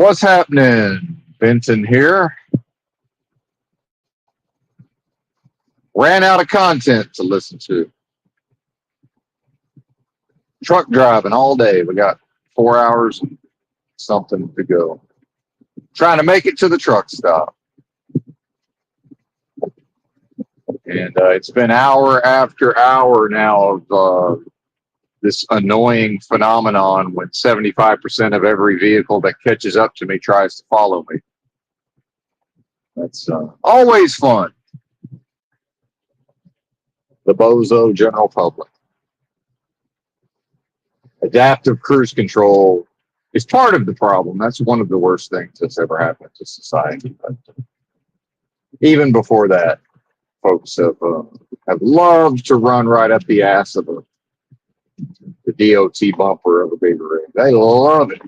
What's happening? Benton here. Ran out of content to listen to. Truck driving all day. We got 4 hours and something to go. Trying to make it to the truck stop. And it's been hour after hour now of this annoying phenomenon when 75% of every vehicle that catches up to me tries to follow me. That's always fun. The bozo general public. Adaptive cruise control is part of the problem. That's one of the worst things that's ever happened to society. But even before that, folks have loved to run right up the ass of the DOT bumper of a big rig. They love it.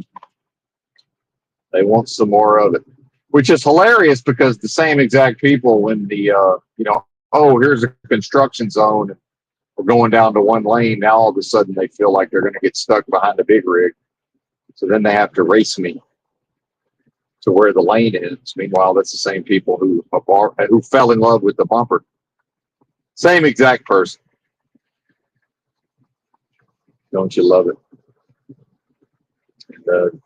They want some more of it, which is hilarious because the same exact people when the, oh, here's a construction zone, and we're going down to one lane. Now all of a sudden they feel like they're going to get stuck behind a big rig. So then they have to race me to where the lane is. Meanwhile, that's the same people who fell in love with the bumper. Same exact person. Don't you love it? And,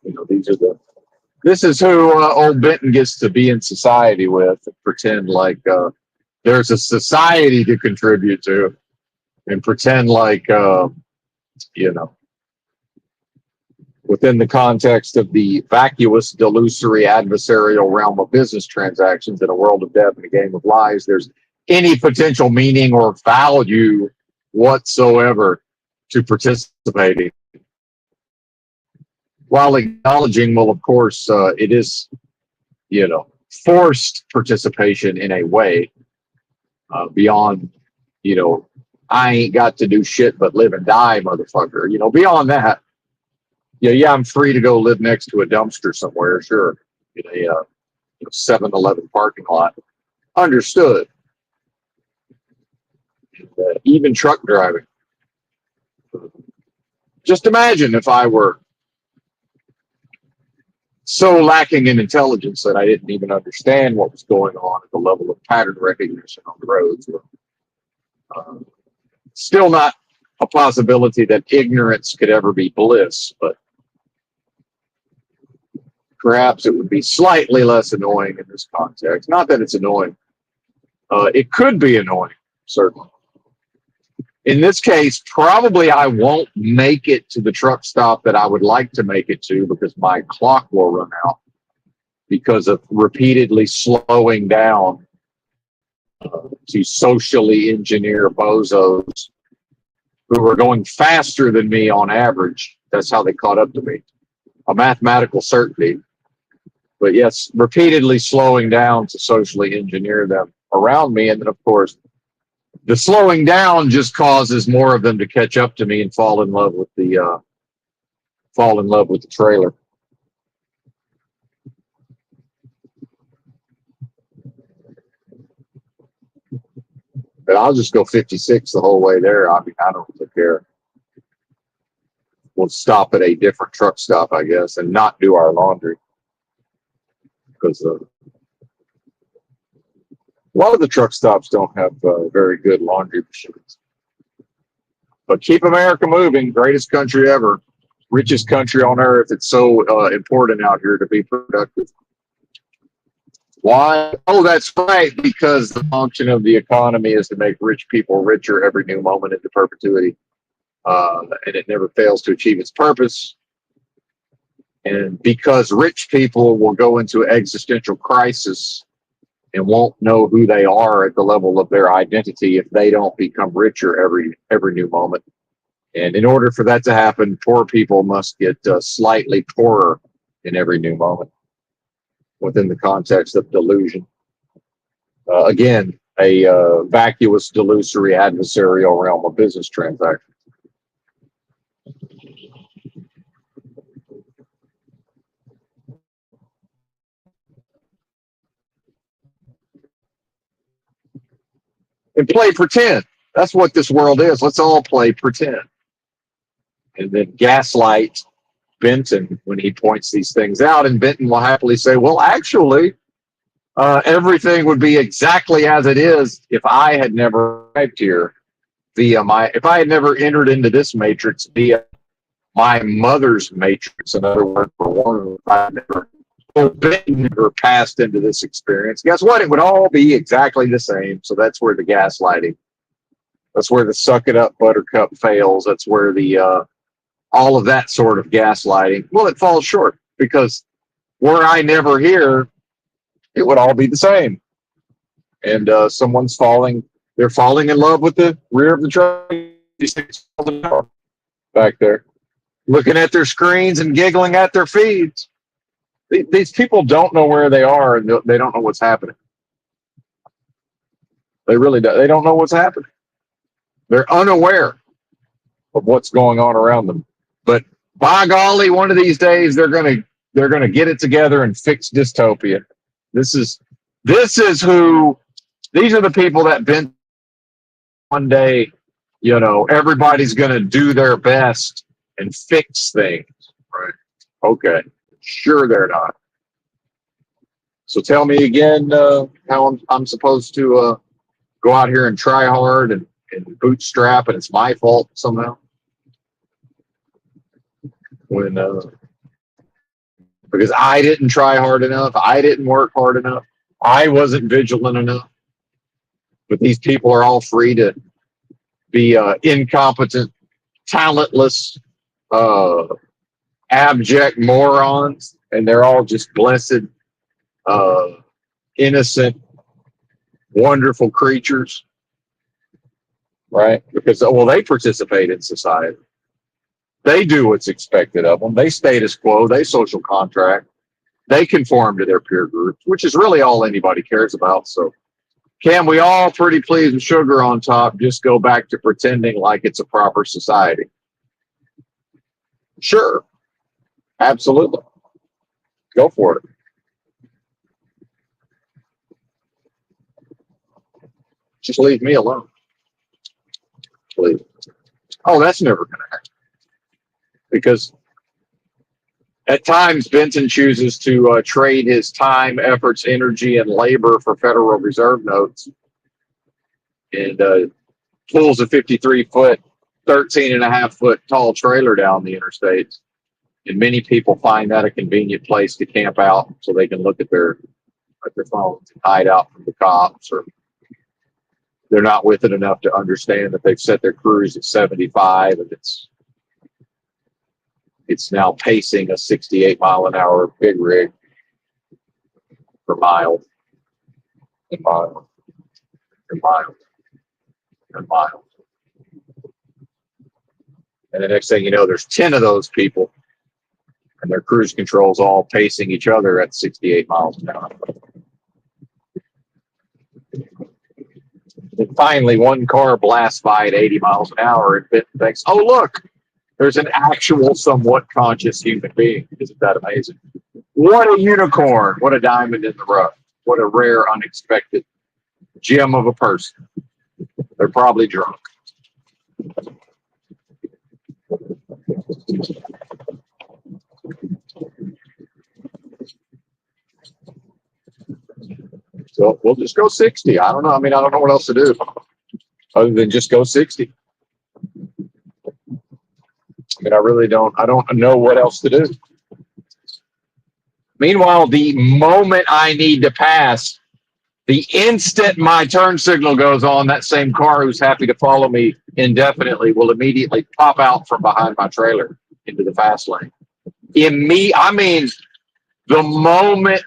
this is who old Benton gets to be in society with and pretend like there's a society to contribute to and pretend like, within the context of the vacuous, delusory, adversarial realm of business transactions in a world of death and a game of lies, there's any potential meaning or value whatsoever to participating. While acknowledging, well, of course, it is, forced participation in a way beyond, I ain't got to do shit but live and die, motherfucker. Beyond that, yeah, I'm free to go live next to a dumpster somewhere, sure, in a 7-Eleven parking lot. Understood. Even truck driving. Just imagine if I were so lacking in intelligence that I didn't even understand what was going on at the level of pattern recognition on the roads. Still not a possibility that ignorance could ever be bliss, but perhaps it would be slightly less annoying in this context. Not that it's annoying. It could be annoying, certainly. In this case, probably I won't make it to the truck stop that I would like to make it to because my clock will run out because of repeatedly slowing down to socially engineer bozos who are going faster than me on average. That's how they caught up to me. A mathematical certainty. But yes, repeatedly slowing down to socially engineer them around me. And then, of course, the slowing down just causes more of them to catch up to me and fall in love with the trailer. But I'll just go 56 the whole way there. I mean, I don't really care. We'll stop at a different truck stop, I guess, and not do our laundry. Because a lot of the truck stops don't have very good laundry machines. But keep America moving. Greatest country ever. Richest country on earth. It's so important out here to be productive. Why? Oh, that's right. Because the function of the economy is to make rich people richer every new moment into perpetuity. And it never fails to achieve its purpose. And because rich people will go into existential crisis and won't know who they are at the level of their identity if they don't become richer every new moment. And in order for that to happen, poor people must get slightly poorer in every new moment within the context of delusion. Again, a vacuous, delusory, adversarial realm of business transactions. And play pretend. That's what this world is. Let's all play pretend. And then gaslight Benton when he points these things out, and Benton will happily say, well, actually, everything would be exactly as it is if I had never arrived here if I had never entered into this matrix via my mother's matrix. In other words, for one, if I never passed into this experience, guess what? It would all be exactly the same. So that's where the gaslighting, that's where the suck it up buttercup fails. That's where the all of that sort of gaslighting, well, it falls short, because were I never here, it would all be the same. And they're falling in love with the rear of the truck back there, looking at their screens and giggling at their feeds. These people don't know where they are, and they don't know what's happening. They really do. They don't know what's happening. They're unaware of what's going on around them. But by golly, one of these days they're gonna get it together and fix dystopia. These are the people that been one day, everybody's gonna do their best and fix things. Right. Okay. Sure they're not. So tell me again how I'm supposed to go out here and try hard and bootstrap, and it's my fault somehow. Because I didn't try hard enough, I didn't work hard enough, I wasn't vigilant enough. But these people are all free to be incompetent, talentless, abject morons, and they're all just blessed, innocent, wonderful creatures, right? Because, well, they participate in society. They do what's expected of them. They status quo. They social contract. They conform to their peer groups, which is really all anybody cares about. So can we all, pretty please with sugar on top, just go back to pretending like it's a proper society? Sure. Absolutely. Go for it. Just leave me alone. Please. Oh, that's never going to happen. Because at times Benton chooses to trade his time, efforts, energy, and labor for Federal Reserve notes, and pulls a 53-foot, 13.5-foot tall trailer down the interstate. And many people find that a convenient place to camp out so they can look at their phones and hide out from the cops, or they're not with it enough to understand that they've set their cruise at 75 and it's now pacing a 68-mile-an-hour big rig for miles and miles and miles and miles. And the next thing you know, there's 10 of those people, and their cruise controls all pacing each other at 68 miles an hour. And finally, one car blasts by at 80 miles an hour, and Benton thinks, oh, look, there's an actual, somewhat conscious human being. Isn't that amazing? What a unicorn. What a diamond in the rough. What a rare, unexpected gem of a person. They're probably drunk. So we'll just go 60. I don't know. I mean, I don't know what else to do other than just go 60. I mean, I don't know what else to do. Meanwhile, the moment I need to pass, the instant my turn signal goes on, that same car who's happy to follow me indefinitely will immediately pop out from behind my trailer into the fast lane. I mean, the moment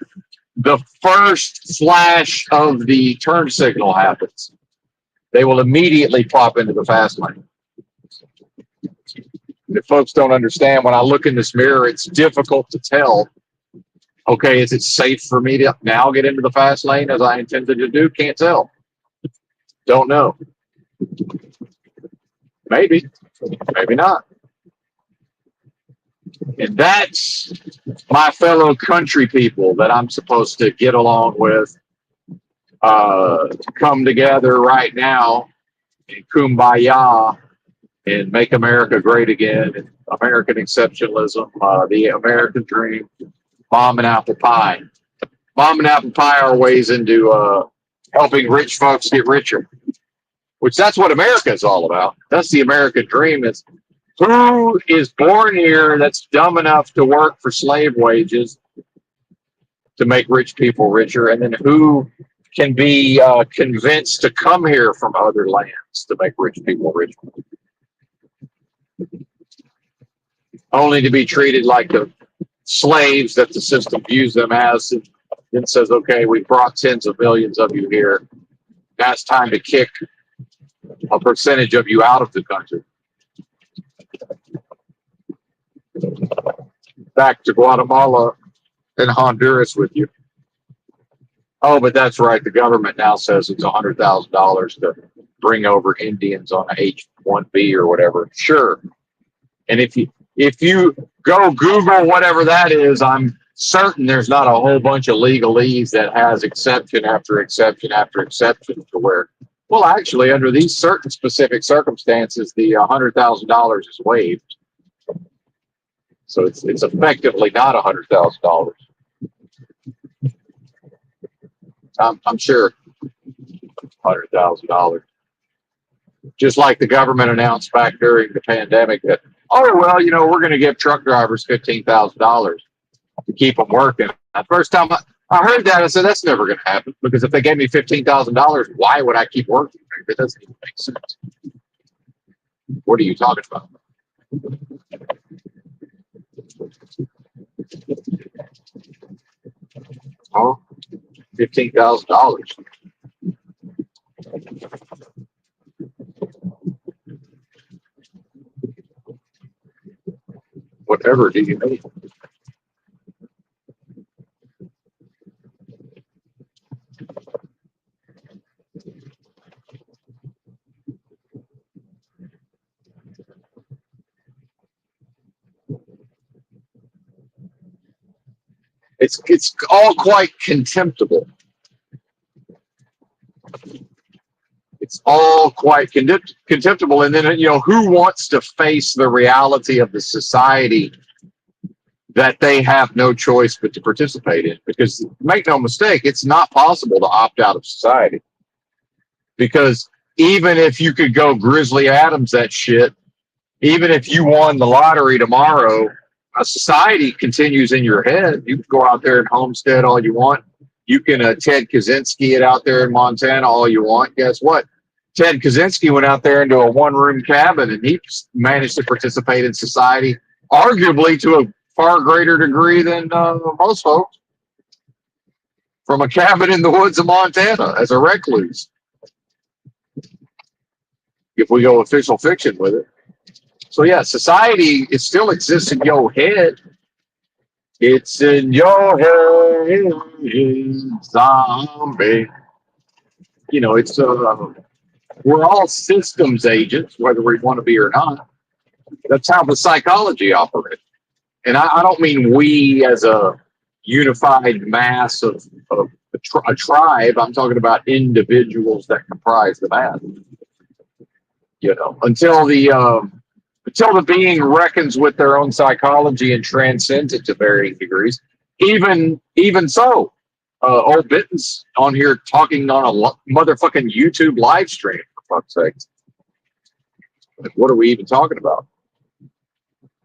the first flash of the turn signal happens, they will immediately pop into the fast lane. If folks don't understand, when I look in this mirror, it's difficult to tell, okay, is it safe for me to now get into the fast lane as I intended to do? Can't tell. Don't know. Maybe. Maybe not. And that's my fellow country people that I'm supposed to get along with, come together right now in kumbaya and make America great again, and American exceptionalism, the American dream, mom and apple pie. Mom and apple pie are ways into helping rich folks get richer, which that's what America is all about. That's the American dream. Is who is born here that's dumb enough to work for slave wages to make rich people richer, and then who can be convinced to come here from other lands to make rich people richer, only to be treated like the slaves that the system views them as, and then says, okay, we brought tens of millions of you here. Now it's time to kick a percentage of you out of the country. Back to Guatemala and Honduras with you. Oh, but that's right. The government now says it's $100,000 to bring over Indians on a H-1B or whatever. Sure. And if you go Google whatever that is, I'm certain there's not a whole bunch of legalese that has exception after exception after exception to where, well, actually, under these certain specific circumstances, the $100,000 is waived. So it's effectively not $100,000. I'm sure $100,000. Just like the government announced back during the pandemic that, oh, well, we're going to give truck drivers $15,000 to keep them working. The first time I heard that, I said, that's never going to happen, because if they gave me $15,000, why would I keep working? It doesn't even make sense. What are you talking about? Oh, $15,000. Whatever do you need? It's all quite contemptible. It's all quite contemptible. And then, who wants to face the reality of the society that they have no choice but to participate in? Because make no mistake, it's not possible to opt out of society. Because even if you could go Grizzly Adams that shit, even if you won the lottery tomorrow, a society continues in your head. You can go out there and homestead all you want. You can Ted Kaczynski it out there in Montana all you want. Guess what? Ted Kaczynski went out there into a one-room cabin, and he managed to participate in society, arguably to a far greater degree than most folks, from a cabin in the woods of Montana as a recluse. If we go official fiction with it. So yeah, society, it still exists in your head. It's in your head, zombie. It's we're all systems agents, whether we want to be or not. That's how the psychology operates. And I don't mean we as a unified mass of a tribe. I'm talking about individuals that comprise the mass. Until the being reckons with their own psychology and transcends it to varying degrees. Even so, old Bitten's on here talking on a motherfucking YouTube live stream, for fuck's sake. What are we even talking about?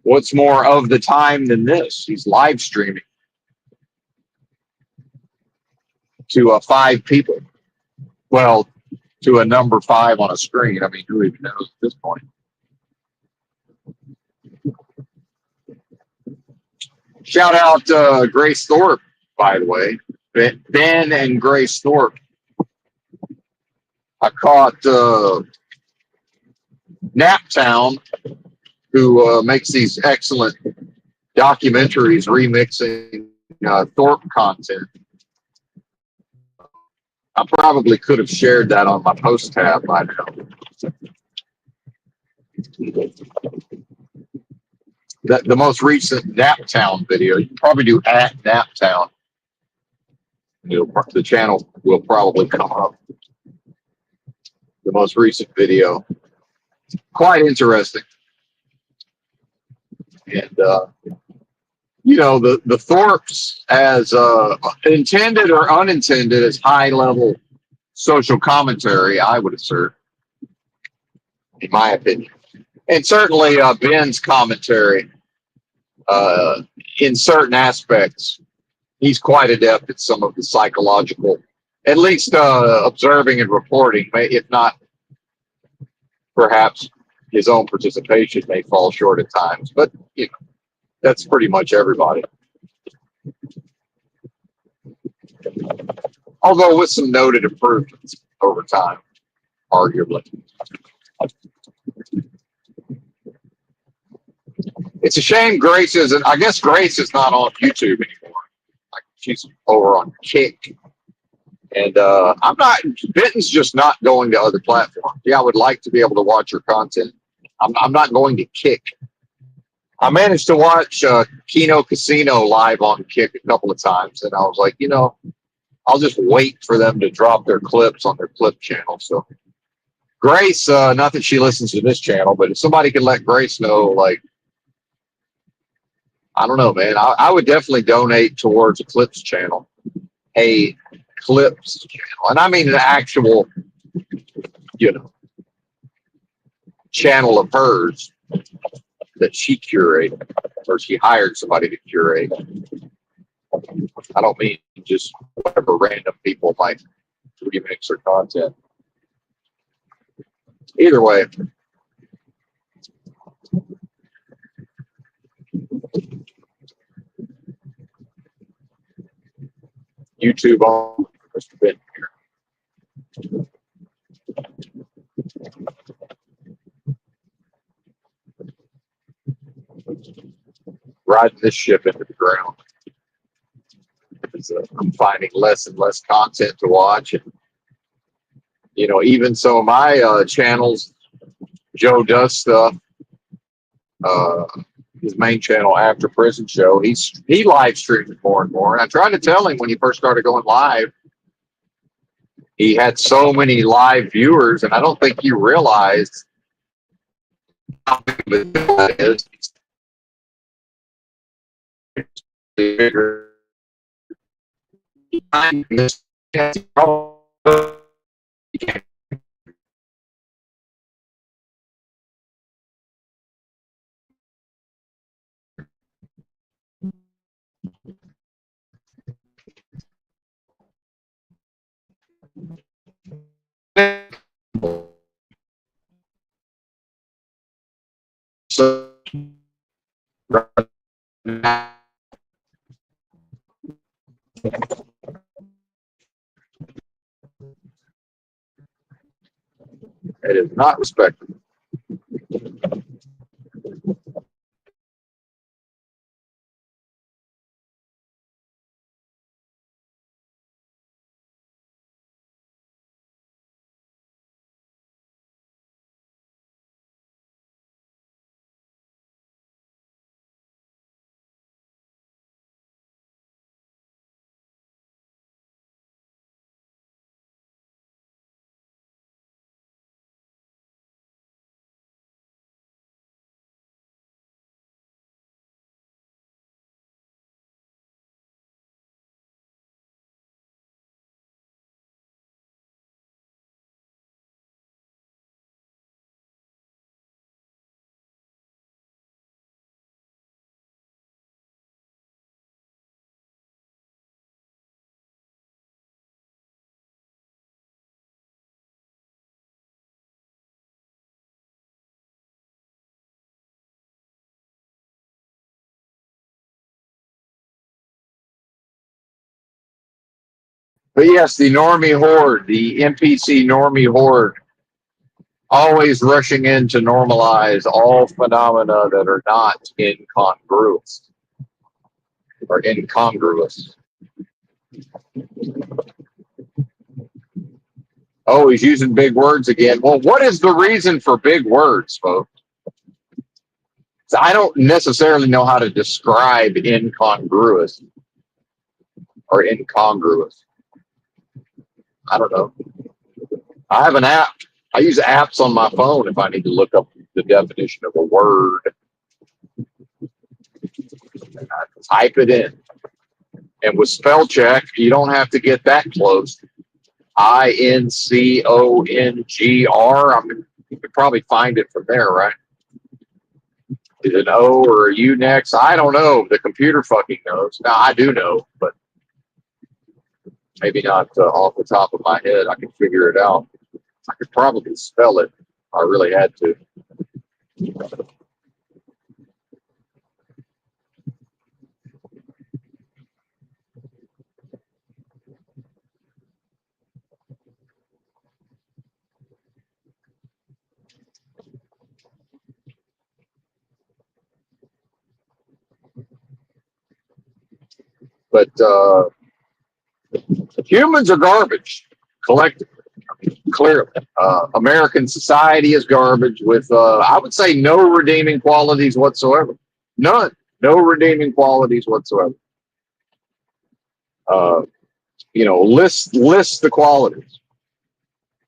What's more of the time than this? He's live streaming to 5 people. Well, to a number 5 on a screen. I mean, who even knows at this point? Shout out Grace Thorpe, by the way. Ben and Grace Thorpe. I caught Naptown, who makes these excellent documentaries remixing Thorpe content. I probably could have shared that on my post tab by now. The most recent Naptown video, you can probably do at Naptown. The channel will probably come up. The most recent video. Quite interesting. And the Thorpes, as intended or unintended, as high level social commentary, I would assert, in my opinion. And certainly Ben's commentary, in certain aspects, he's quite adept at some of the psychological, at least observing and reporting, if not perhaps his own participation may fall short at times. But that's pretty much everybody. Although with some noted improvements over time, arguably. It's a shame Grace isn't. I guess Grace is not on YouTube anymore. Like, she's over on Kick. And I'm not. Benton's just not going to other platforms. Yeah, I would like to be able to watch your content. I'm not going to Kick. I managed to watch Kino Casino live on Kick a couple of times, and I was like, I'll just wait for them to drop their clips on their clip channel. So Grace, not that she listens to this channel, but if somebody could let Grace know, like, I don't know, man, I would definitely donate towards a clips channel. A clips channel. And I mean an actual, channel of hers that she curated, or she hired somebody to curate. I don't mean just whatever random people might remix her content. Either way, YouTube on Mr. Ben here. Riding this ship into the ground. I'm finding less and less content to watch, and even so, my channels, Joe does stuff. His main channel, After Prison Show, he live streams more and more. And I tried to tell him when he first started going live, he had so many live viewers, and I don't think he realized how big of a deal that is. So it is not respected. But yes, the normie horde, the NPC normie horde, always rushing in to normalize all phenomena that are not incongruous or incongruous. Oh, he's using big words again. Well, what is the reason for big words, folks? I don't necessarily know how to describe incongruous or incongruous. I don't know. I have an app. I use apps on my phone if I need to look up the definition of a word. Type it in. And with spell check, you don't have to get that close. INCONGR. I mean, you could probably find it from there, right? Is it an O or a U next? I don't know. The computer fucking knows. Now, I do know, but maybe not off the top of my head. I can figure it out. I could probably spell it if I really had to. But humans are garbage, collectively, clearly. American society is garbage with, I would say, no redeeming qualities whatsoever. None. No redeeming qualities whatsoever. List the qualities.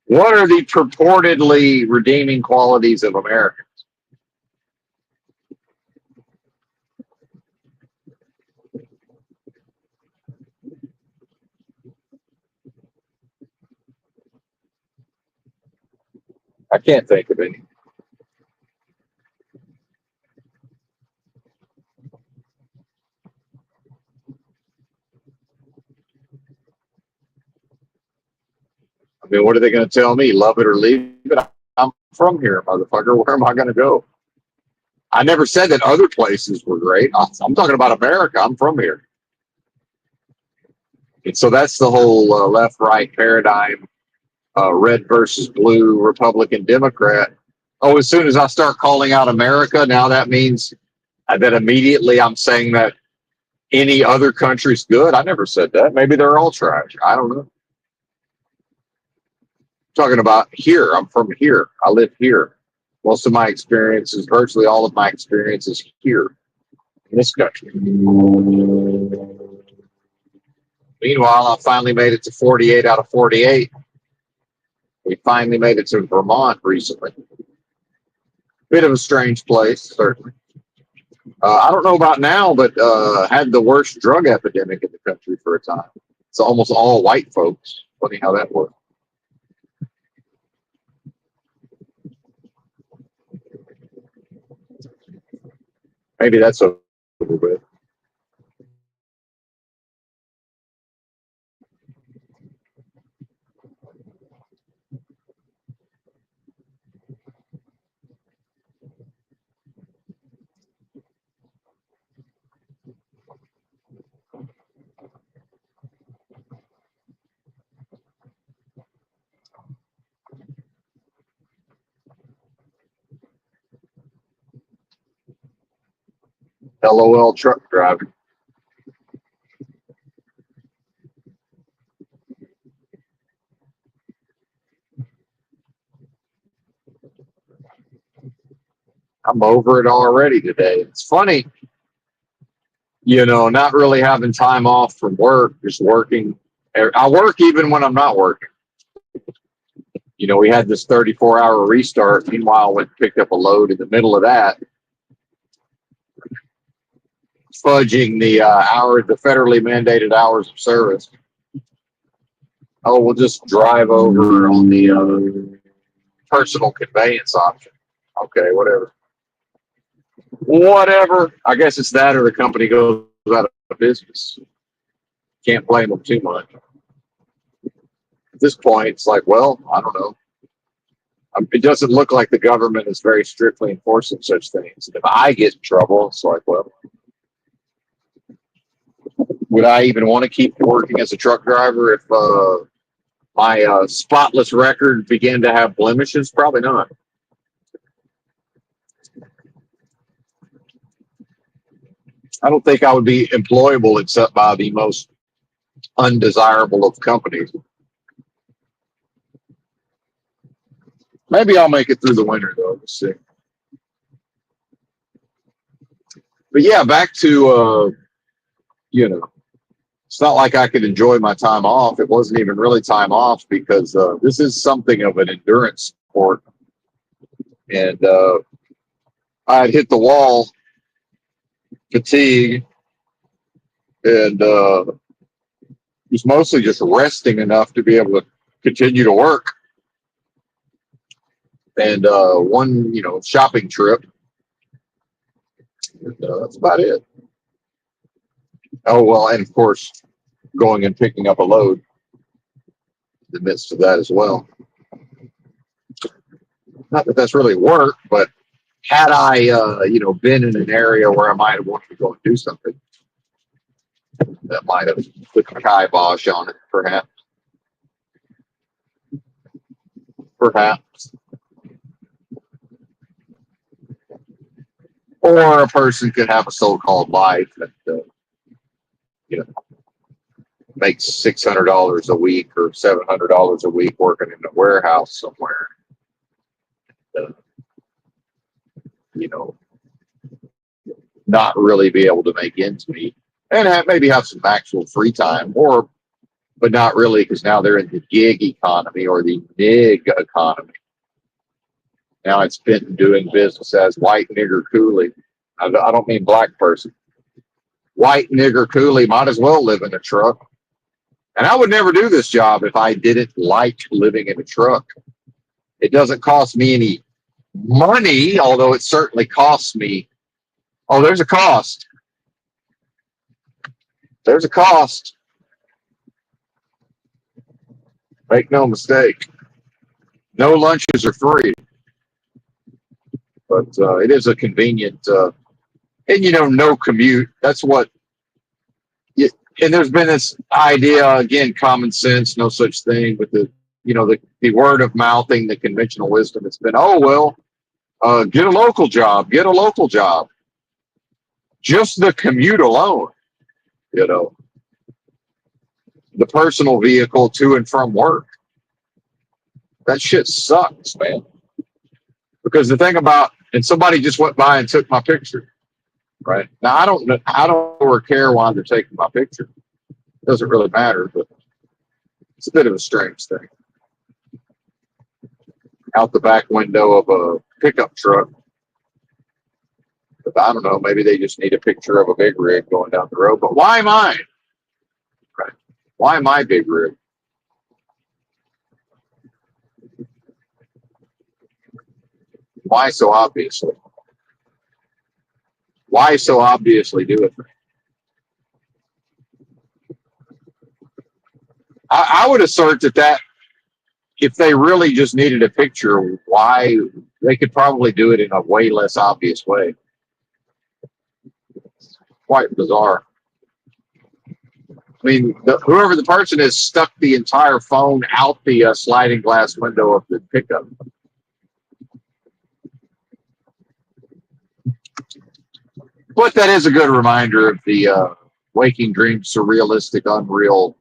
What are the purportedly redeeming qualities of America? I can't think of any. I mean, what are they going to tell me? Love it or leave it? I'm from here, motherfucker. Where am I going to go? I never said that other places were great. I'm talking about America. I'm from here. And so that's the whole left-right paradigm, red versus blue, Republican, Democrat. Oh, as soon as I start calling out America, now that means that immediately I'm saying that any other country's good. I never said that. Maybe they're all trash. I don't know. I'm talking about here. I'm from here. I live here. Most of my experiences, virtually all of my experiences here in this country. Meanwhile, I finally made it to 48 out of 48. We finally made it to Vermont recently. Bit of a strange place, certainly. I don't know about now, but had the worst drug epidemic in the country for a time. It's almost all white folks. Funny how that works. Maybe that's a little bit. LOL truck driving. I'm over it already today. It's funny, not really having time off from work, just working. I work even when I'm not working. We had this 34-hour restart. Meanwhile, I went and picked up a load in the middle of that, fudging the the federally mandated hours of service. Oh, we'll just drive over on the personal conveyance option. Okay, whatever. Whatever. I guess it's that or the company goes out of business. Can't blame them too much. At this point, it's like, well, I don't know. It doesn't look like the government is very strictly enforcing such things. And if I get in trouble, it's like, well, would I even want to keep working as a truck driver if my spotless record began to have blemishes? Probably not. I don't think I would be employable except by the most undesirable of companies. Maybe I'll make it through the winter, though. We'll see. But yeah, back to, it's not like I could enjoy my time off. It wasn't even really time off because this is something of an endurance sport. And I had hit the wall, fatigue, and was mostly just resting enough to be able to continue to work. And one, shopping trip. And, that's about it. Oh well, and of course, going and picking up a load in the midst of that as well. Not that that's really work, but had I, been in an area where I might have wanted to go and do something, that might have put the kibosh on it, perhaps. Perhaps. Or a person could have a so-called life that, makes $600 a week or $700 a week working in a warehouse somewhere. Uh, you know, not really be able to make ends meet, and maybe have some actual free time, but not really, because now they're in the gig economy or the NIG economy. Now it's been doing business as white nigger coolie. I don't mean black person. White nigger coolie might as well live in a truck. And I would never do this job if I didn't like living in a truck. It doesn't cost me any money, although it certainly costs me. Oh, there's a cost. There's a cost. Make no mistake. No lunches are free. But it is a convenient, and no commute. That's what. And there's been this idea, again, common sense, no such thing, but the word of mouthing, the conventional wisdom. It's been, oh well, get a local job, get a local job. Just the commute alone, the personal vehicle to and from work. That shit sucks, man. Because the thing about, and somebody just went by and took my picture. Right now, I don't or care why they're taking my picture. It doesn't really matter, but it's a bit of a strange thing. Out the back window of a pickup truck. But I don't know, maybe they just need a picture of a big rig going down the road. But why mine? Right? Why my big rig? Why so obviously? Why so obviously do it? I would assert that if they really just needed a picture, why they could probably do it in a way less obvious way. Quite bizarre. I mean, whoever the person is stuck the entire phone out the sliding glass window of the pickup. But that is a good reminder of the waking dream, surrealistic, unreal,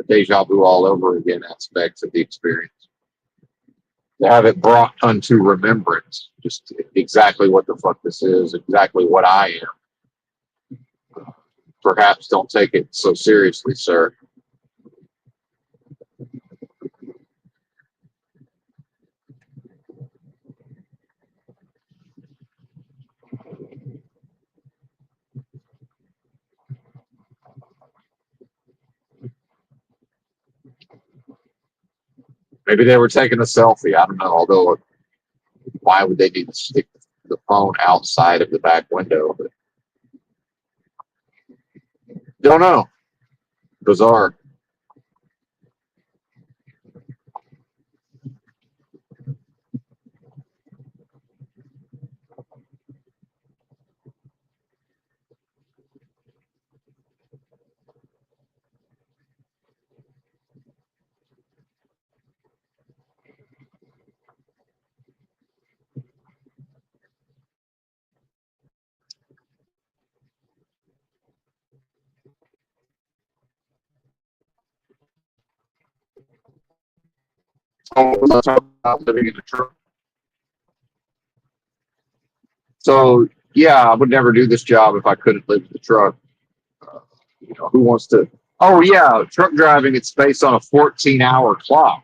deja vu all over again aspects of the experience. To have it brought unto remembrance, just exactly what the fuck this is, exactly what I am. Perhaps don't take it so seriously, sir. Maybe they were taking a selfie. I don't know. Although, why would they need to stick the phone outside of the back window? But don't know. Bizarre. Oh, let's talk about living in a truck. So yeah, I would never do this job if I couldn't live in the truck. Who wants to? Oh yeah, truck driving. It's based on a 14-hour clock.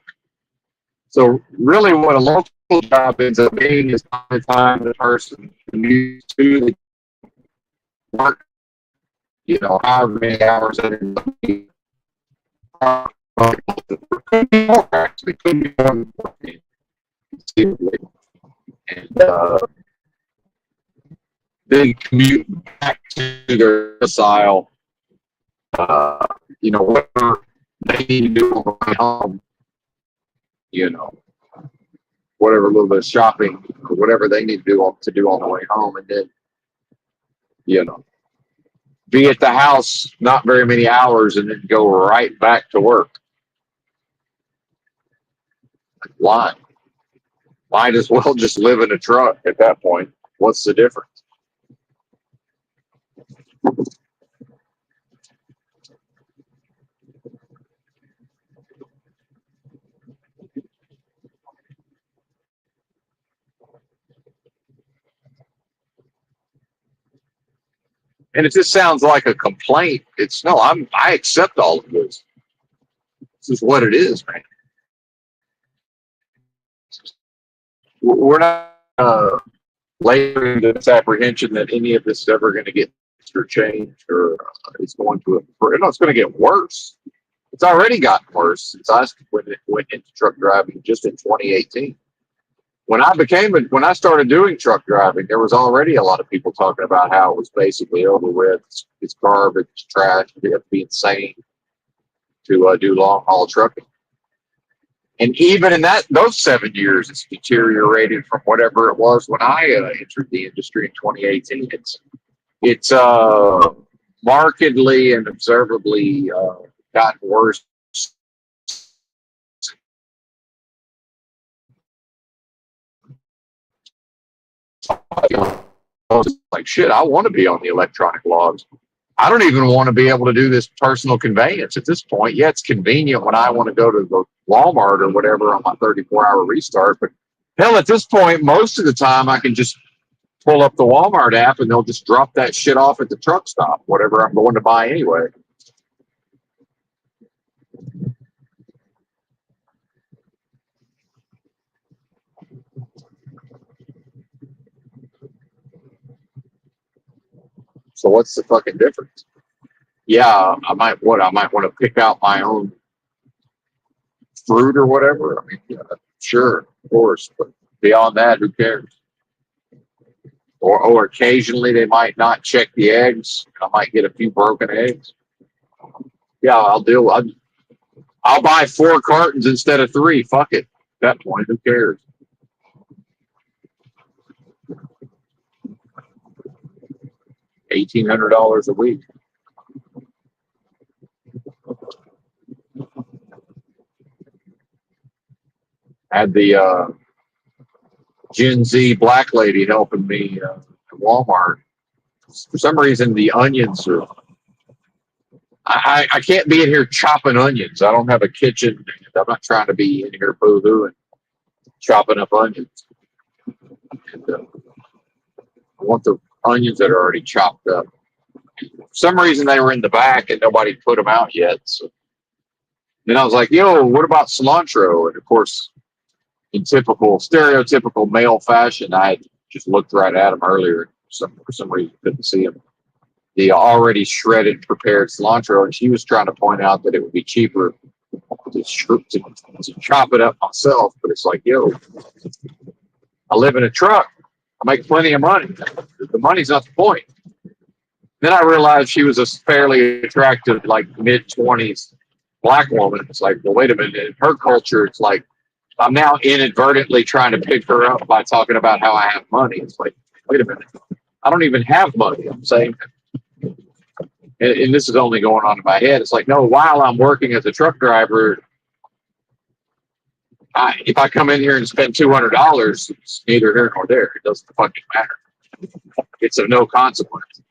So really, what a local job ends up being is by the time the person commutes to the work however many hours that it could be more actually, could be more than 14, conceivably. And then commute back to their domicile, whatever they need to do on the way home, you know, whatever little bit of shopping or whatever they need to do on the way home, and then, be at the house not very many hours and then go right back to work. Why? Might as well just live in a truck at that point. What's the difference? And if this sounds like a complaint, it's no. I accept all of this. This is what it is, man. We're not layering this apprehension that any of this is ever going to get or changed, or it's going to improve. No, it's going to get worse. It's already gotten worse since I went into truck driving just in 2018. When I started doing truck driving, there was already a lot of people talking about how it was basically over with. It's garbage, it's trash. You have to be insane to do long haul trucking. And even in those 7 years, it's deteriorated from whatever it was when I entered the industry in 2018. It's markedly and observably gotten worse. Like shit, I want to be on the electronic logs. I don't even want to be able to do this personal conveyance at this point. Yeah, it's convenient when I want to go to the Walmart or whatever on my 34-hour restart. But hell, at this point, most of the time I can just pull up the Walmart app and they'll just drop that shit off at the truck stop, whatever I'm going to buy anyway. So what's the fucking difference? Yeah, I might want to pick out my own fruit or whatever. I mean, yeah, sure, of course, but beyond that, who cares? Or occasionally they might not check the eggs. I might get a few broken eggs. Yeah, I'll buy 4 cartons instead of 3. Fuck it. At that point, who cares? $1,800 a week. Had the Gen Z black lady helping me at Walmart. For some reason, the onions are. I can't be in here chopping onions. I don't have a kitchen. I'm not trying to be in here boo-hooing, chopping up onions. And, I want the onions that are already chopped up. For some reason, they were in the back and nobody put them out yet. So then I was like, yo, what about cilantro? And of course, in typical, stereotypical male fashion, I just looked right at him earlier. For some reason, couldn't see him. The already shredded, prepared cilantro, and she was trying to point out that it would be cheaper to chop it up myself. But it's like, yo, I live in a truck. I make plenty of money. The money's not the point. Then I realized she was a fairly attractive, like mid-20s black woman. It's like, well, wait a minute. In her culture, it's like I'm now inadvertently trying to pick her up by talking about how I have money. It's like, wait a minute. I don't even have money. I'm saying, and this is only going on in my head. It's like, no, while I'm working as a truck driver, if I come in here and spend $200, it's neither here nor there. It doesn't fucking matter. It's of no consequence.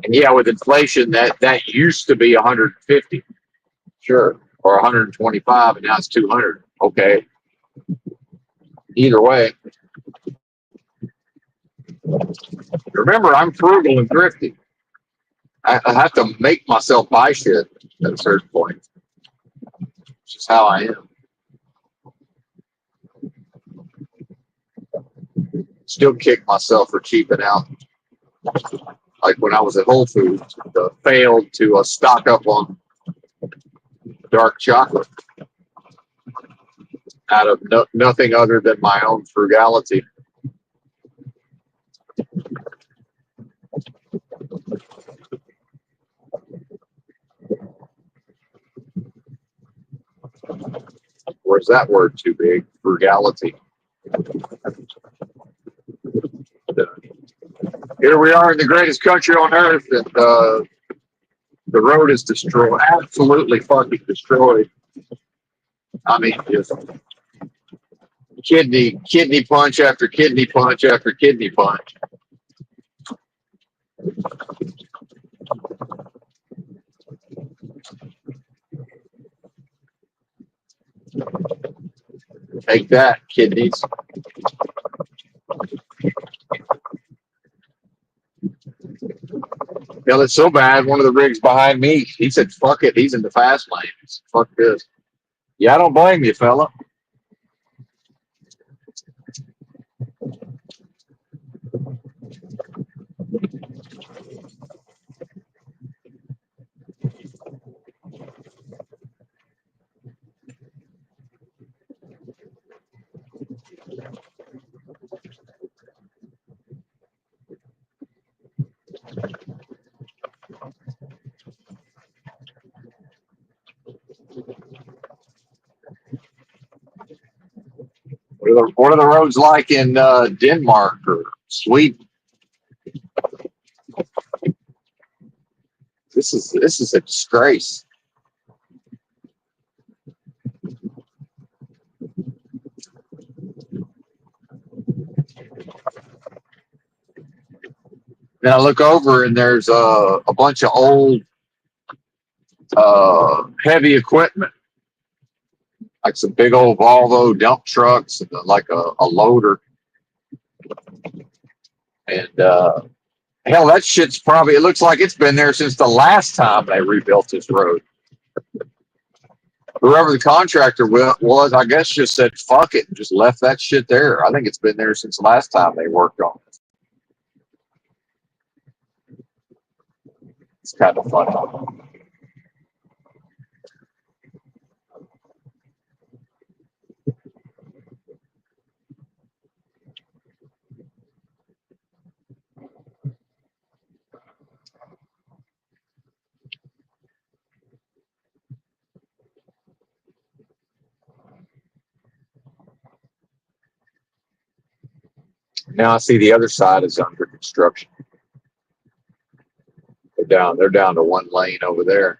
And yeah, with inflation, that used to be 150, sure, or 125, and now it's 200. Okay. Either way, remember, I'm frugal and thrifty. I have to make myself buy shit at a certain point. It's just how I am. Still kick myself for cheaping out. Like when I was at Whole Foods, failed to stock up on dark chocolate out of nothing other than my own frugality. Or is that word too big? Frugality. Here we are in the greatest country on earth, and the road is destroyed. Absolutely fucking destroyed. I mean, just kidney punch after kidney punch after kidney punch. Take that, kidneys. Hell, it's so bad. One of the rigs behind me, he said, "Fuck it." He's in the fast lane. Said, "Fuck this." Yeah, I don't blame you, fella. What are the roads like in Denmark or Sweden? This is a disgrace. Then I look over and there's a bunch of old heavy equipment, like some big old Volvo dump trucks and like a loader. And hell, that shit's probably, it looks like it's been there since the last time they rebuilt this road. Whoever the contractor was, I guess, just said fuck it and just left that shit there. I think it's been there since the last time they worked on it. It's kind of funny. Now I see the other side is under construction. They're down to one lane over there.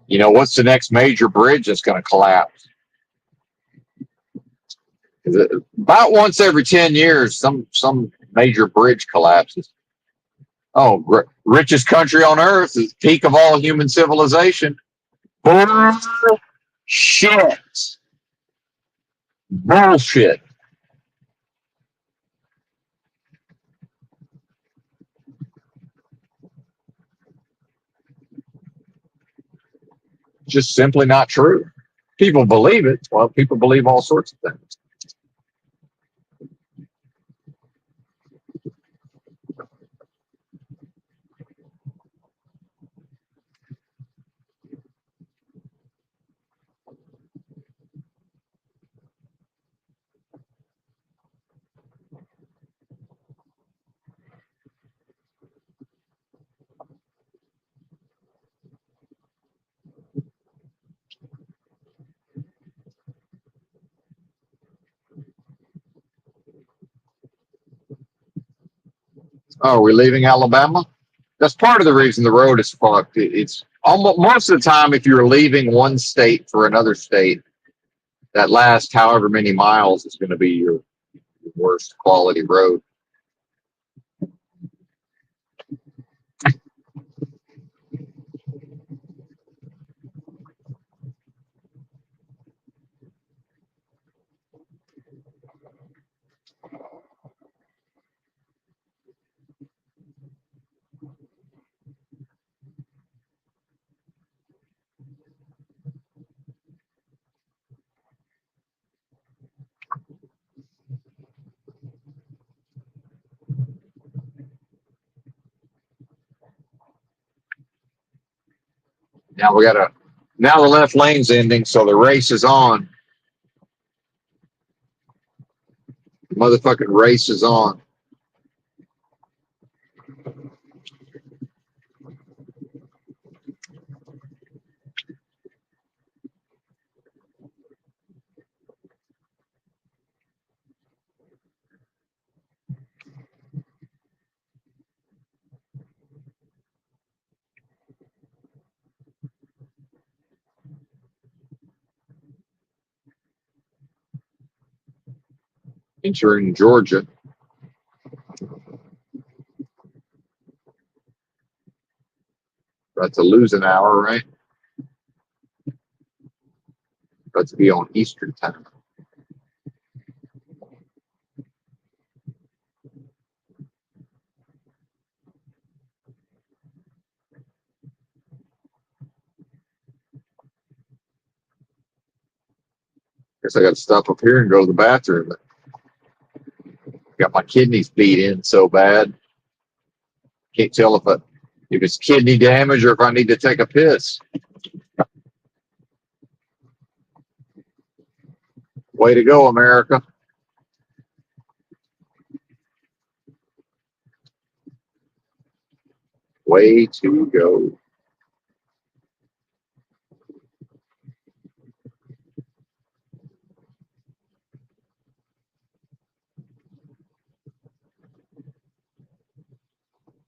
You know, what's the next major bridge that's going to collapse? About once every 10 years, some major bridge collapses. Oh, richest country on earth is peak of all human civilization. Bullshit. Bullshit. Just simply not true. People believe it. Well, people believe all sorts of things. Oh, are we leaving Alabama? That's part of the reason the road is fucked. It's almost most of the time if you're leaving one state for another state, that last however many miles is going to be your worst quality road. Now the left lane's ending, so the race is on. The motherfucking race is on. Entering Georgia. About to lose an hour, right? About to be on Eastern time. Guess I got to stop up here and go to the bathroom. Got my kidneys beat in so bad. Can't tell if it's kidney damage or if I need to take a piss. Way to go, America. Way to go.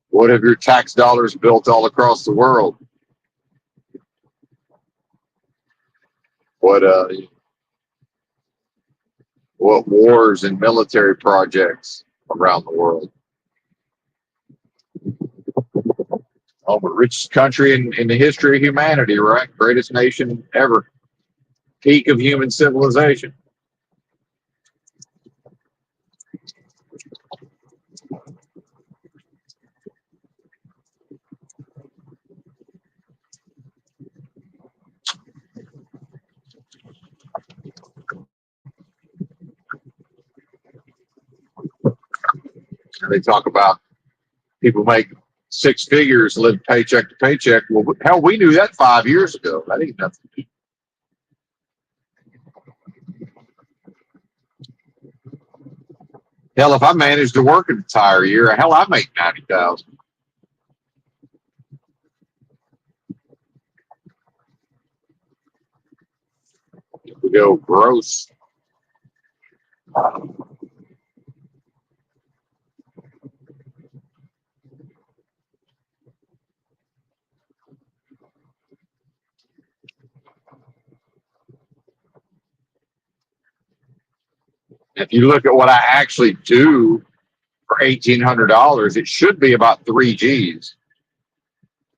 What have your tax dollars built all across the world? What wars and military projects around the world? Oh, the richest country in the history of humanity, right? Greatest nation ever. Peak of human civilization. And they talk about people make six figures, live paycheck to paycheck. Well, hell, we knew that 5 years ago. That ain't nothing. Hell, if I managed to work an entire year, hell, I make 90,000. We go gross. If you look at what I actually do for $1,800, it should be about 3 G's.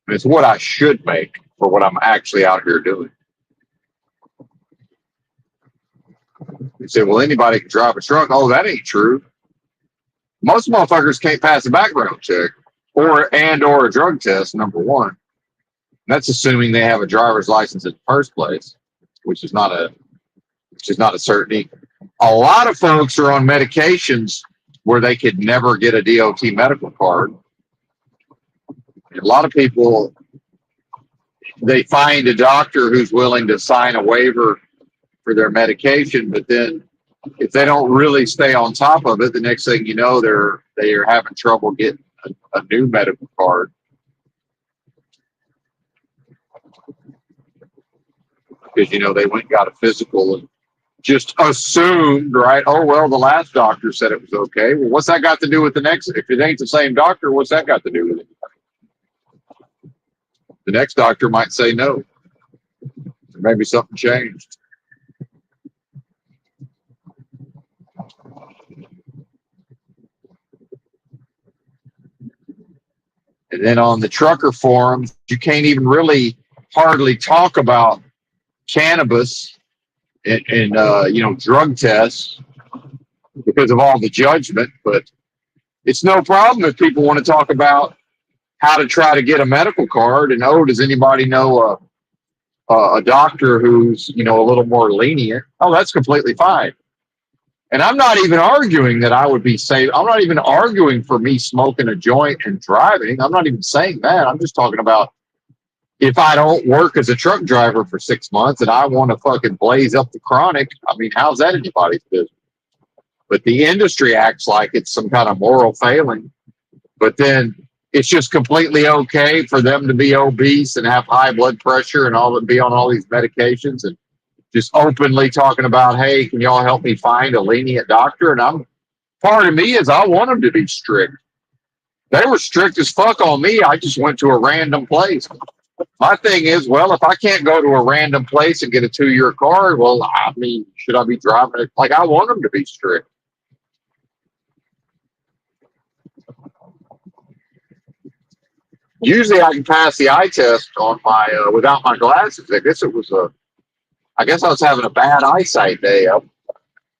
And it's what I should make for what I'm actually out here doing. You say, well, anybody can drive a truck. Oh, that ain't true. Most motherfuckers can't pass a background check or a drug test, number one. That's assuming they have a driver's license in the first place, which is not a certainty. A lot of folks are on medications where they could never get a DOT medical card. A lot of people, they find a doctor who's willing to sign a waiver for their medication, but then if they don't really stay on top of it, the next thing you know, they are having trouble getting a new medical card. Because, they went and got a physical and just assumed, right? Oh, well, the last doctor said it was okay. Well, what's that got to do with the next? If it ain't the same doctor, what's that got to do with it? The next doctor might say no. Maybe something changed. And then on the trucker forums, you can't even really hardly talk about cannabis and drug tests because of all the judgment. But it's no problem if people want to talk about how to try to get a medical card. And does anybody know a doctor who's a little more lenient? Oh, that's completely fine. And I'm not even arguing that I would be safe. I'm not even arguing for me smoking a joint and driving. I'm not even saying that. I'm just talking about If I don't work as a truck driver for 6 months and I want to fucking blaze up the chronic, I mean, how's that anybody's business? But the industry acts like it's some kind of moral failing. But then it's just completely okay for them to be obese and have high blood pressure and all and be on all these medications and just openly talking about, hey, can y'all help me find a lenient doctor? And I'm part of me is I want them to be strict. They were strict as fuck on me. I just went to a random place. My thing is, well, if I can't go to a random place and get a 2-year card, well, I mean, should I be driving it? Like, I want them to be strict. Usually I can pass the eye test on my without my glasses. I guess I was having a bad eyesight day.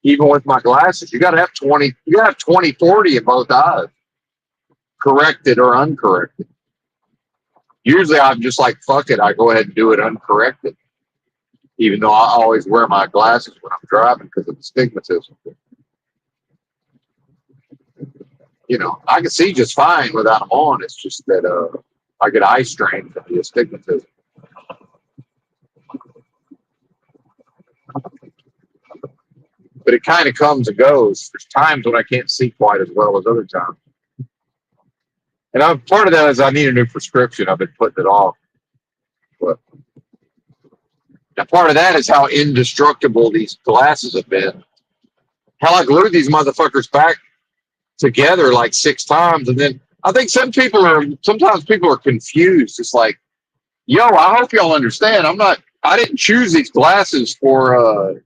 Even with my glasses, you got to have 20. You got to have 20/40 in both eyes, corrected or uncorrected. Usually I'm just like, fuck it, I go ahead and do it uncorrected, even though I always wear my glasses when I'm driving because of the stigmatism. You know, I can see just fine without them on. It's just that I get eye strain from the astigmatism. But it kind of comes and goes. There's times when I can't see quite as well as other times. And part of that is I need a new prescription. I've been putting it off. But now part of that is how indestructible these glasses have been. Hell, I glued these motherfuckers back together like 6 times. And then I think sometimes people are confused. It's like, yo, I hope y'all understand. I didn't choose these glasses for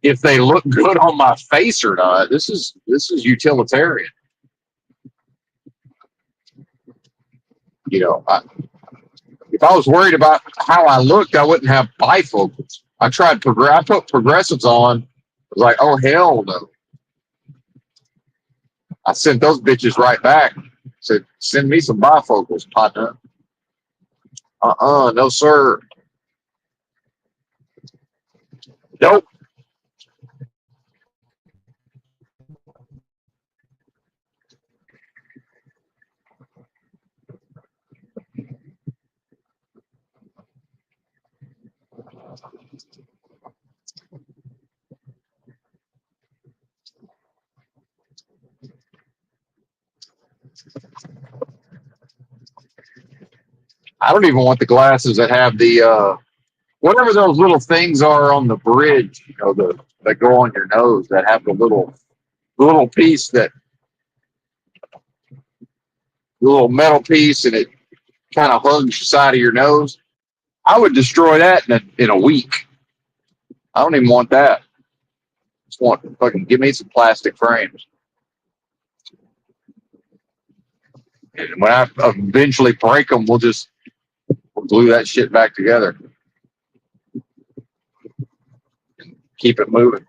if they look good on my face or not. This is utilitarian. You know, if I was worried about how I looked, I wouldn't have bifocals. I put progressives on. I was like, oh hell no. I sent those bitches right back. Said, send me some bifocals, partner. No sir. Nope. I don't even want the glasses that have the whatever those little things are on the bridge, you know, that go on your nose that have the little piece the little metal piece and it kind of hugs the side of your nose. I would destroy that in a week. I don't even want that. Just want fucking give me some plastic frames. And when I eventually break them, we'll glue that shit back together and keep it moving.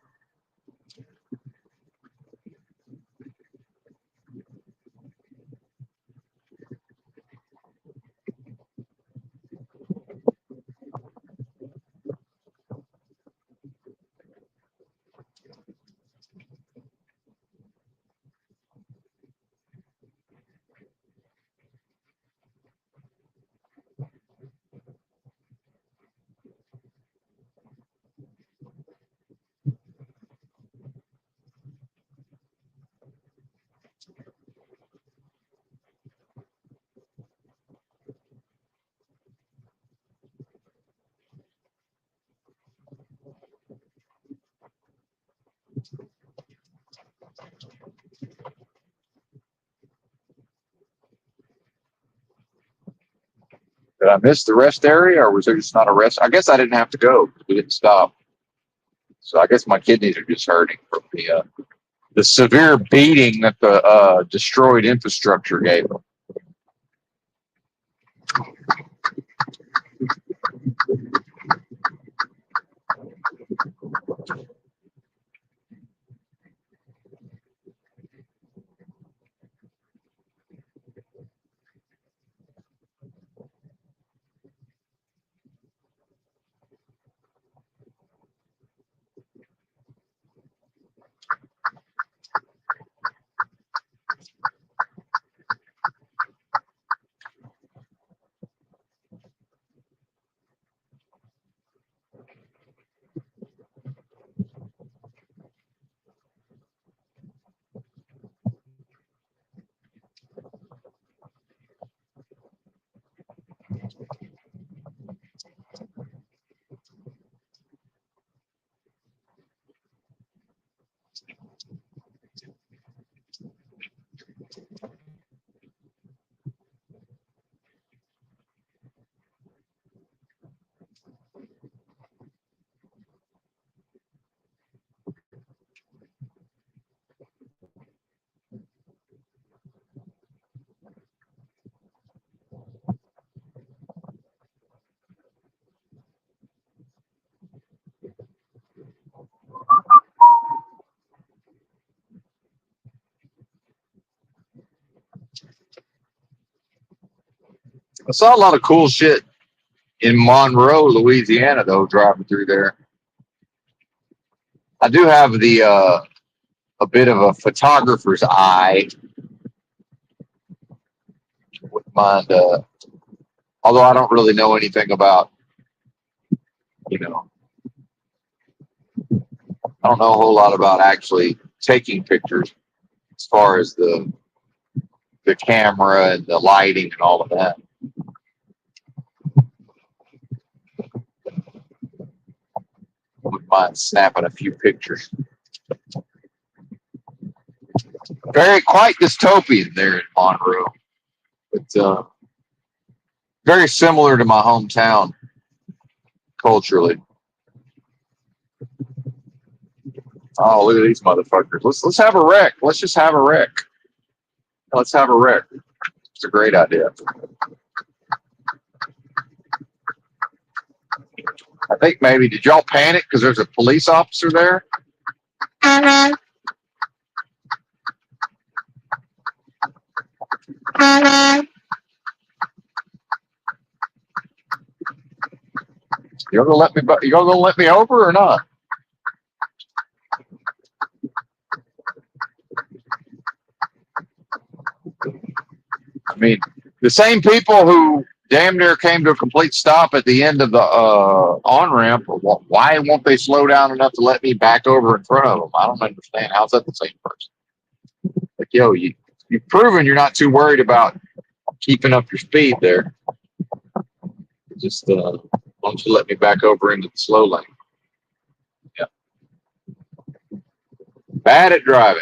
Did I miss the rest area, or was there just not a rest? I guess I didn't have to go. We didn't stop. So I guess my kidneys are just hurting from the severe beating that the destroyed infrastructure gave them. I saw a lot of cool shit in Monroe, Louisiana, though, driving through there. I do have the a bit of a photographer's eye. Wouldn't mind, although I don't really know anything about, you know, I don't know a whole lot about actually taking pictures as far as the camera and the lighting and all of that. Wouldn't mind snapping a few pictures. Very quite dystopian there in Monroe, but very similar to my hometown culturally. Oh, look at these motherfuckers. Let's have a wreck. Let's just have a wreck. Let's have a wreck. It's a great idea. I think maybe, did y'all panic because there's a police officer there? You're gonna let me? You're gonna let me over or not? I mean, the same people who damn near came to a complete stop at the end of the on ramp. Why won't they slow down enough to let me back over in front of them? I don't understand. How's that the same person? Like, yo, you've proven you're not too worried about keeping up your speed there. Just why don't you let me back over into the slow lane? Yeah. Bad at driving.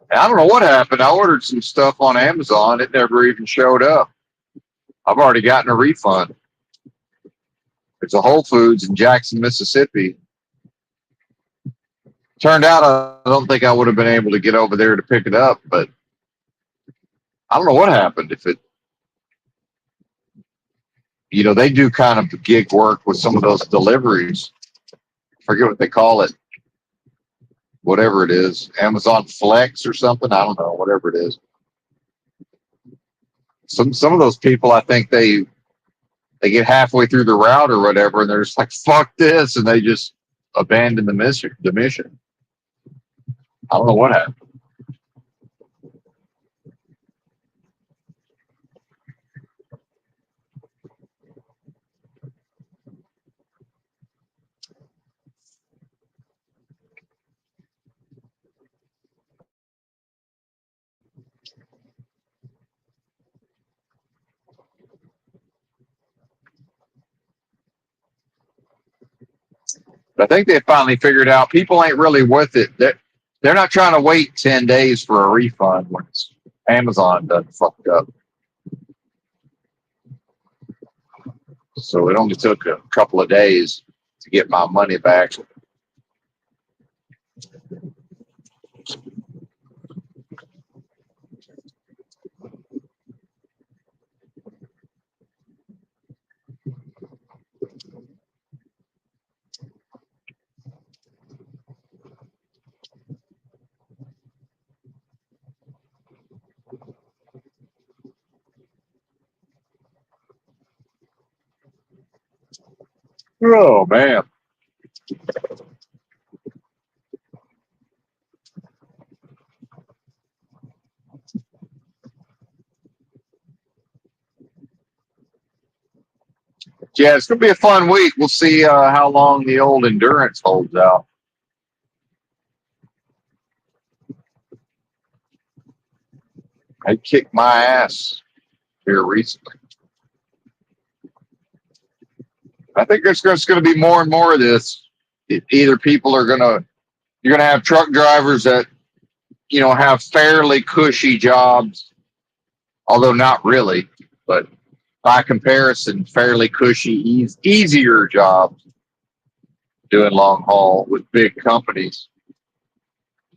I don't know what happened. I ordered some stuff on Amazon. It never even showed up. I've already gotten a refund. It's a Whole Foods in Jackson, Mississippi. Turned out I don't think I would have been able to get over there to pick it up, but I don't know what happened. If it, they do kind of gig work with some of those deliveries. I forget what they call it. Whatever it is, Amazon Flex or something. I don't know, whatever it is. Some of those people, I think they get halfway through the route or whatever, and they're just like, "Fuck this," and they just abandon the mission. I don't know what happened. But I think they finally figured out people ain't really worth it. They're not trying to wait 10 days for a refund when it's Amazon done fucked up. So it only took a couple of days to get my money back. Oh man. Yeah, it's going to be a fun week. We'll see how long the old endurance holds out. I kicked my ass here recently. I think there's just going to be more and more of this. Either people are going to, you're going to have truck drivers that, have fairly cushy jobs, although not really, but by comparison, fairly cushy, easier jobs doing long haul with big companies.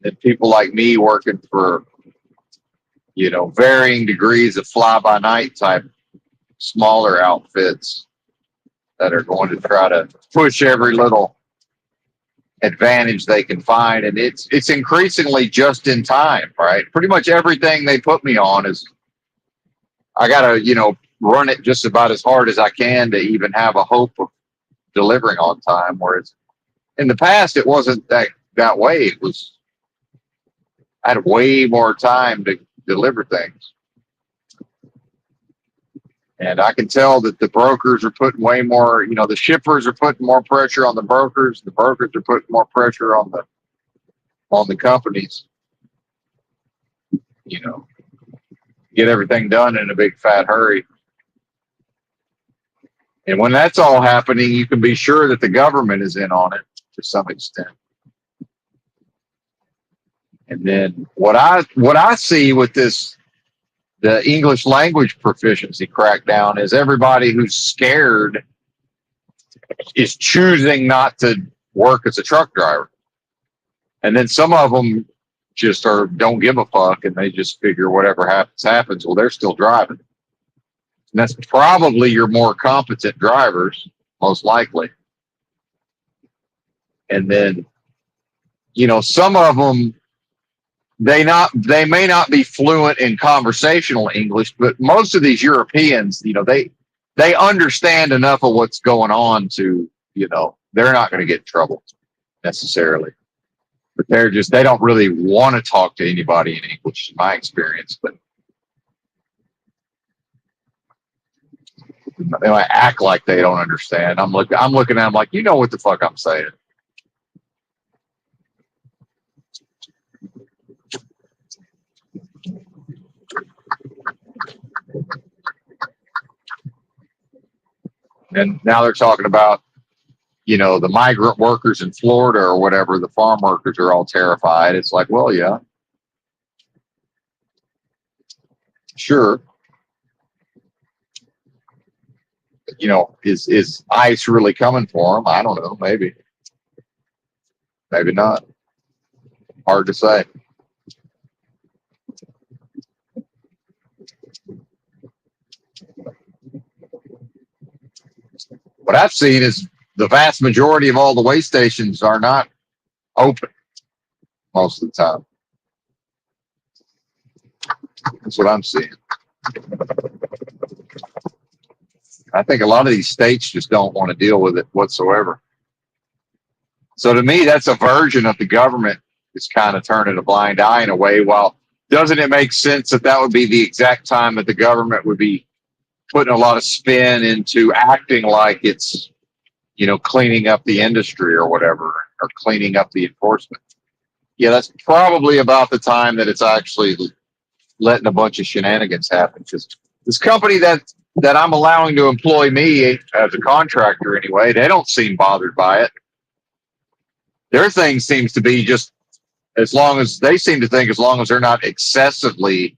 And people like me working for, varying degrees of fly by night type smaller outfits that are going to try to push every little advantage they can find. And it's increasingly just in time, right? Pretty much everything they put me on is, I got to, run it just about as hard as I can to even have a hope of delivering on time. Whereas in the past, it wasn't that way. It was, I had way more time to deliver things. And I can tell that the brokers are putting way more, the shippers are putting more pressure on the brokers. The brokers are putting more pressure on the companies, get everything done in a big fat hurry. And when that's all happening, you can be sure that the government is in on it to some extent. And then what I see with this, the English language proficiency crackdown, is everybody who's scared is choosing not to work as a truck driver. And then some of them just don't give a fuck, and they just figure whatever happens. Well, they're still driving. And that's probably your more competent drivers, most likely. And then, some of them, they may not be fluent in conversational English, but most of these Europeans, they understand enough of what's going on to, they're not going to get in trouble necessarily. But they don't really want to talk to anybody in English, in my experience. But they might act like they don't understand. I'm looking at them like, what the fuck I'm saying. And now they're talking about, the migrant workers in Florida or whatever, the farm workers are all terrified. It's like, well, yeah, sure. Is ICE really coming for them? I don't know. Maybe not. Hard to say. What I've seen is the vast majority of all the way stations are not open most of the time. That's what I'm seeing. I think a lot of these states just don't want to deal with it whatsoever. So to me, that's a version of the government is kind of turning a blind eye in a way. Well, doesn't it make sense that would be the exact time that the government would be putting a lot of spin into acting like it's, cleaning up the industry or whatever, or cleaning up the enforcement? Yeah, that's probably about the time that it's actually letting a bunch of shenanigans happen. Because this company that I'm allowing to employ me as a contractor anyway, they don't seem bothered by it. Their thing seems to be just as long as they're not excessively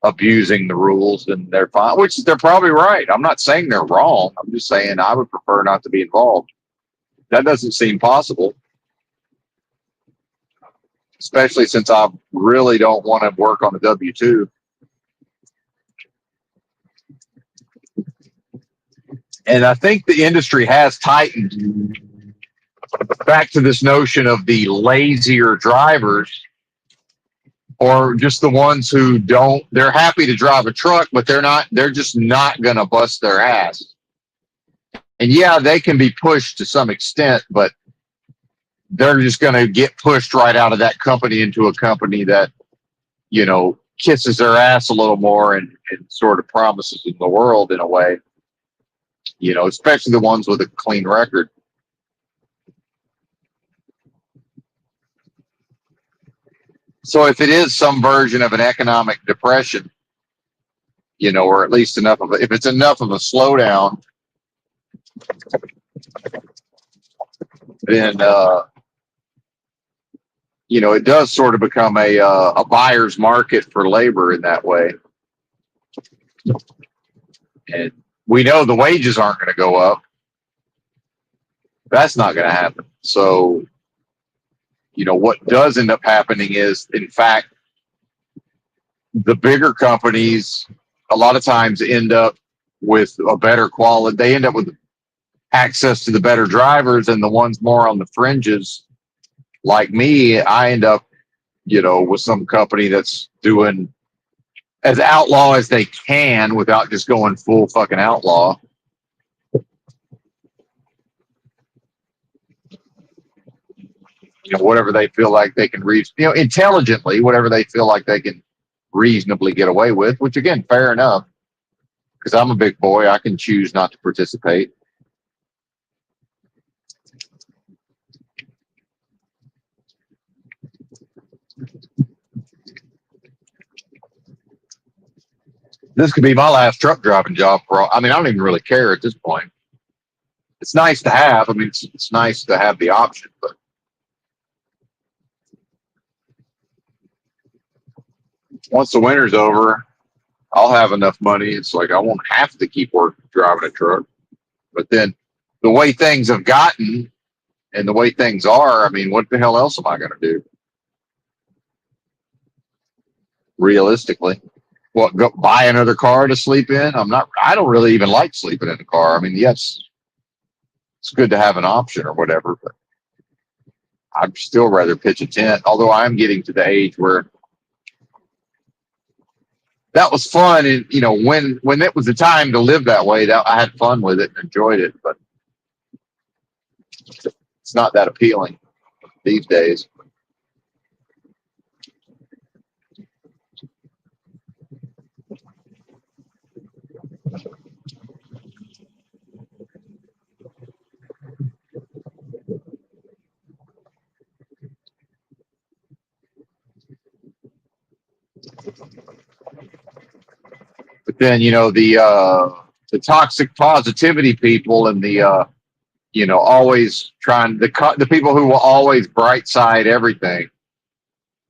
abusing the rules, then they're fine, which they're probably right. I'm not saying they're wrong. I'm just saying I would prefer not to be involved. That doesn't seem possible, especially since I really don't want to work on a W-2. And I think the industry has tightened back to this notion of the lazier drivers, or just the ones who they're happy to drive a truck, but they're just not going to bust their ass. And yeah, they can be pushed to some extent, but they're just going to get pushed right out of that company into a company that, kisses their ass a little more and sort of promises them the world in a way. especially the ones with a clean record. So if it is some version of an economic depression, or at least if it's enough of a slowdown, then, it does sort of become a buyer's market for labor in that way. And we know the wages aren't going to go up. That's not going to happen. So, what does end up happening is, in fact, the bigger companies a lot of times end up with a better quality. They end up with access to the better drivers, and the ones more on the fringes, like me, I end up, with some company that's doing as outlaw as they can without just going full fucking outlaw. Whatever they feel like they can reach, intelligently, whatever they feel like they can reasonably get away with, which again, fair enough, because I'm a big boy. I can choose not to participate. This could be my last truck driving job. I don't even really care at this point. It's nice to have. It's nice to have the option, but once the winter's over, I'll have enough money. It's like I won't have to keep driving a truck. But then the way things have gotten and the way things are, what the hell else am I going to do? Realistically, what, go buy another car to sleep in? I don't really even like sleeping in the car. Yes, it's good to have an option or whatever, but I'd still rather pitch a tent. Although I'm getting to the age where that was fun, and when it was the time to live that way, that I had fun with it and enjoyed it, but it's not that appealing these days. But then the toxic positivity people and the always trying the people who will always bright side everything.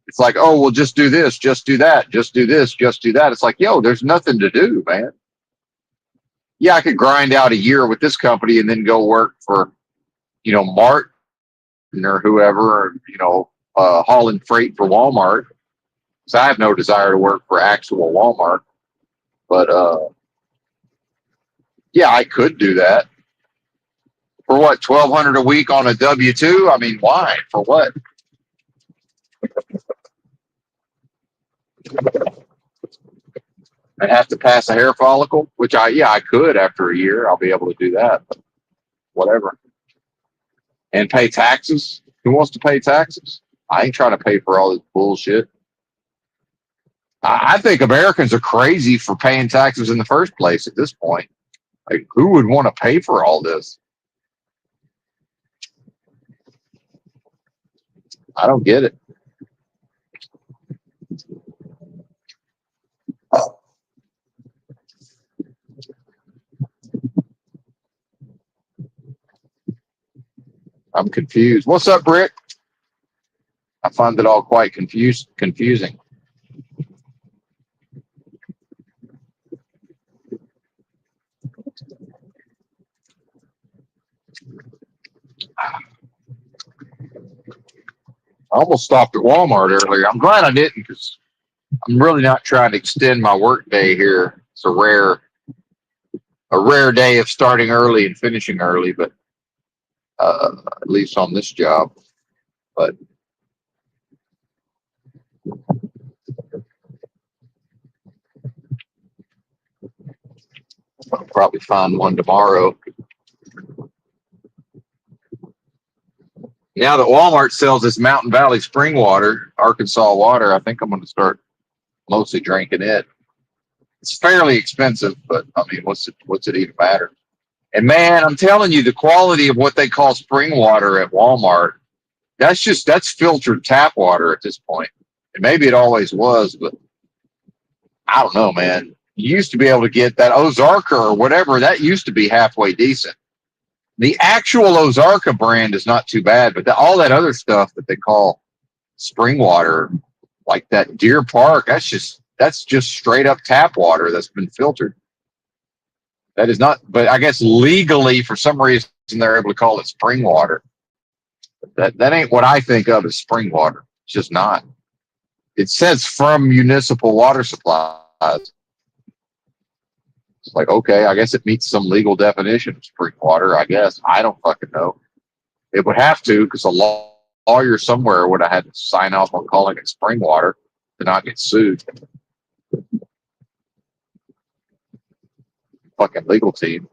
It's like, oh, well, just do this, just do that, just do this, just do that. It's like, yo, there's nothing to do, man. Yeah, I could grind out a year with this company and then go work for, Martin or whoever, hauling freight for Walmart. So I have no desire to work for actual Walmart. But yeah, I could do that. For what, $1,200 a week on a W-2? Why? For what? I have to pass a hair follicle, which I could after a year. I'll be able to do that. But whatever. And pay taxes. Who wants to pay taxes? I ain't trying to pay for all this bullshit. I think Americans are crazy for paying taxes in the first place at this point. Like, who would want to pay for all this? I don't get it. I'm confused. What's up, Rick? I find it all quite confusing. I almost stopped at Walmart earlier. I'm glad I didn't, because I'm really not trying to extend my work day here. It's a rare day of starting early and finishing early, but at least on this job. But I'll probably find one tomorrow. Now that Walmart sells this Mountain Valley spring water, Arkansas water, I think I'm going to start mostly drinking it. It's fairly expensive, but what's it even matter? And man, I'm telling you, the quality of what they call spring water at Walmart, that's filtered tap water at this point. And maybe it always was, but I don't know, man. You used to be able to get that Ozarka or whatever. That used to be halfway decent. The actual Ozarka brand is not too bad, but all that other stuff that they call spring water, like that Deer Park, that's just straight up tap water that's been filtered. That is not, but I guess legally for some reason they're able to call it spring water. That ain't what I think of as spring water. It's just not. It says from municipal water supplies. It's like, okay, I guess it meets some legal definition of spring water. I guess I don't fucking know. It would have to, because a lawyer somewhere would have had to sign off on calling it spring water to not get sued. Fucking legal team.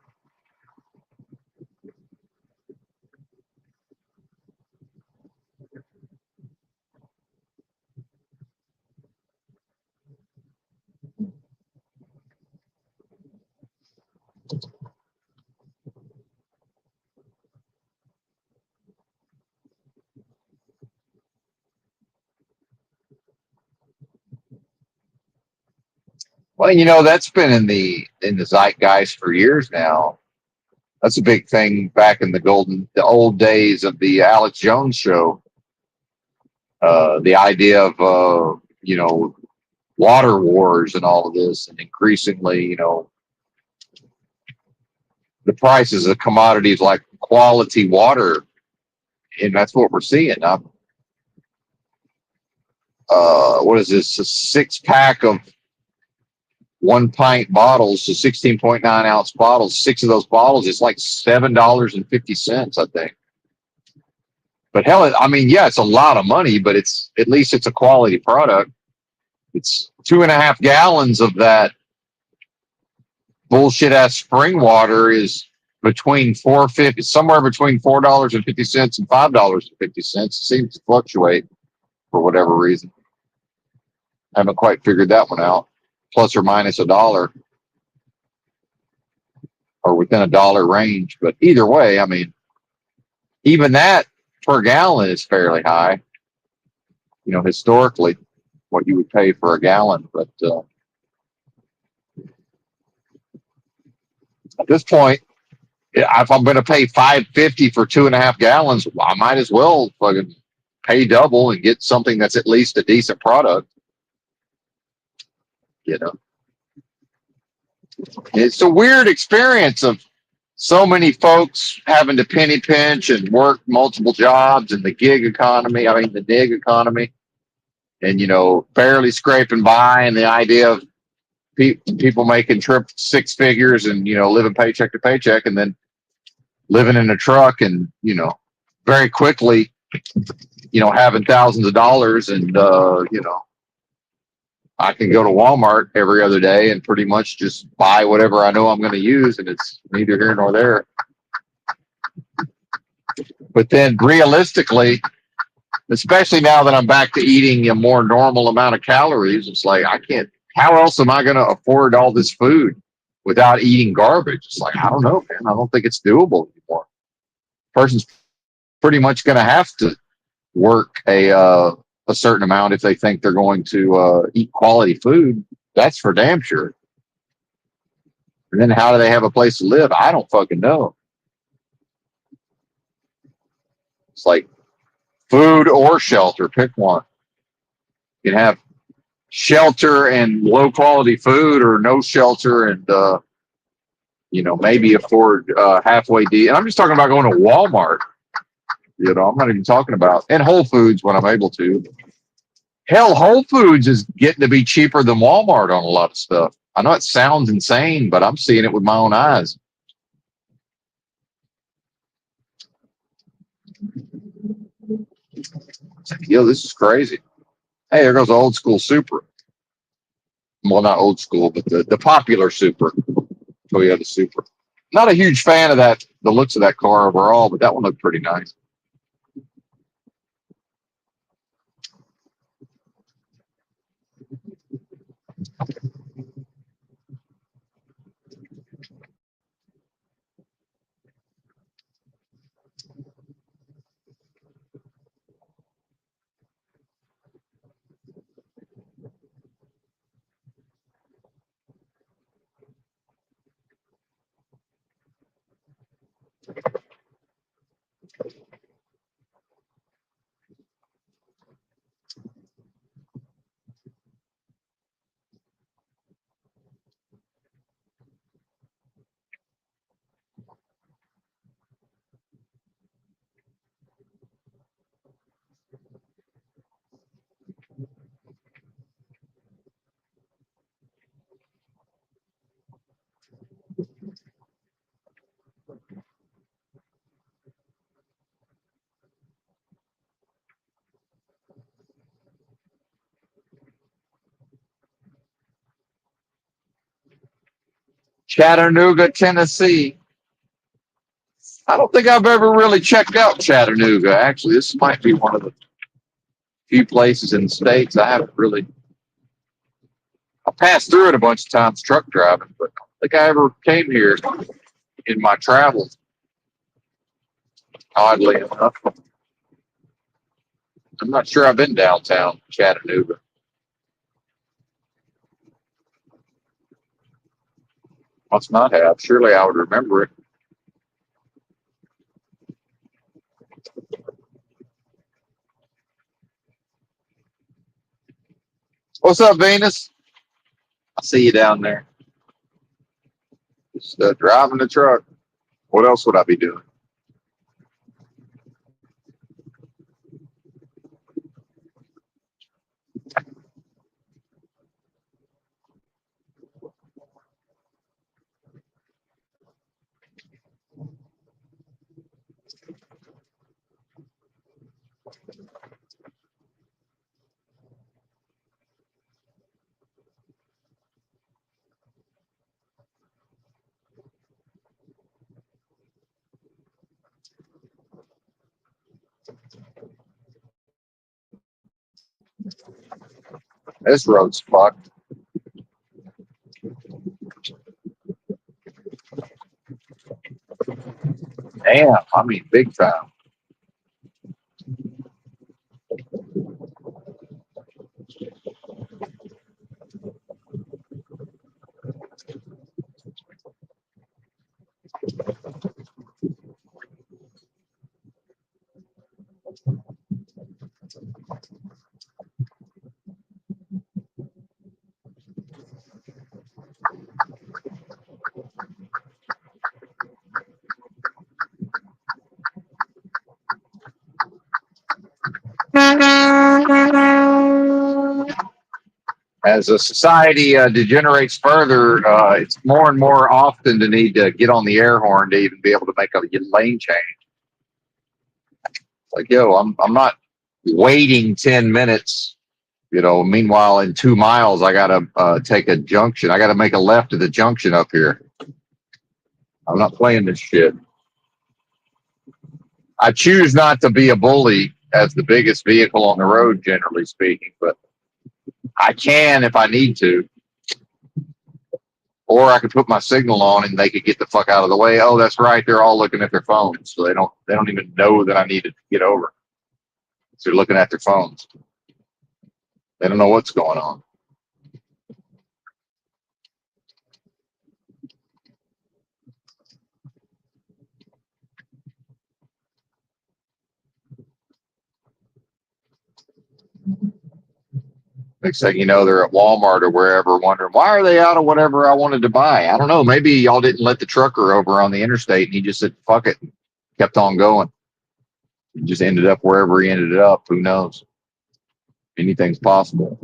Well, that's been in the zeitgeist for years now. That's a big thing back in the old days of the Alex Jones show. The idea of water wars and all of this, and increasingly, the prices of commodities like quality water, and that's what we're seeing. What is this? A 6 pack of 1 pint bottles, so 16.9 ounce bottles. 6 of those bottles, it's like $7.50, I think. But hell, I mean, yeah, it's a lot of money, but at least it's a quality product. It's 2.5 gallons of that bullshit ass spring water is between $4.50, somewhere between $4.50 and $5.50. It seems to fluctuate for whatever reason. I haven't quite figured that one out. Plus or minus $1, or within $1 range. But either way, I mean, even that per gallon is fairly high. Historically, what you would pay for a gallon. But at this point, if I'm going to pay $5.50 for 2.5 gallons, I might as well fucking pay double and get something that's at least a decent product. It's a weird experience of so many folks having to penny pinch and work multiple jobs in the gig economy. I mean, the gig economy, and barely scraping by, and the idea of people making six figures and living paycheck to paycheck, and then living in a truck, and very quickly having thousands of dollars, and I can go to Walmart every other day and pretty much just buy whatever I know I'm going to use, and it's neither here nor there. But then realistically, especially now that I'm back to eating a more normal amount of calories, it's like I can't. How else am I going to afford all this food without eating garbage? It's like, I don't know, man. I don't think it's doable anymore. Person's pretty much going to have to work a certain amount if they think they're going to eat quality food. That's for damn sure. And then how do they have a place to live? I don't fucking know. It's like food or shelter, pick one. You can have shelter and low quality food, or no shelter and maybe afford halfway decent. And I'm just talking about going to Walmart. I'm not even talking about, and Whole Foods when I'm able to. Hell, Whole Foods is getting to be cheaper than Walmart on a lot of stuff. I know it sounds insane, but I'm seeing it with my own eyes. Yo, this is crazy. Hey, there goes the old school Supra. Well, not old school, but the popular Supra. Toyota Supra. Not a huge fan of that, the looks of that car overall, but that one looked pretty nice. Chattanooga, Tennessee. I don't think I've ever really checked out Chattanooga. Actually, this might be one of the few places in the States I haven't really. I passed through it a bunch of times truck driving, but I don't think I ever came here in my travels, oddly enough. I'm not sure I've been downtown Chattanooga. Must not have. Surely I would remember it. What's up, Venus? I see you down there. Just driving the truck. What else would I be doing? This road's fucked. Damn, I mean, big time. As a society degenerates further, it's more and more often to need to get on the air horn to even be able to make a lane change. Like, yo, I'm not waiting 10 minutes. Meanwhile, in 2 miles, I gotta take a junction. I gotta make a left at the junction up here. I'm not playing this shit. I choose not to be a bully as the biggest vehicle on the road, generally speaking, but I can if I need to. Or I could put my signal on and they could get the fuck out of the way. Oh, that's right. They're all looking at their phones. So they don't even know that I needed to get over. So they're looking at their phones. They don't know what's going on. Next thing you know, they're at Walmart or wherever wondering, why are they out of whatever I wanted to buy? I don't know. Maybe y'all didn't let the trucker over on the interstate and he just said, fuck it, and kept on going. He just ended up wherever he ended up. Who knows? Anything's possible.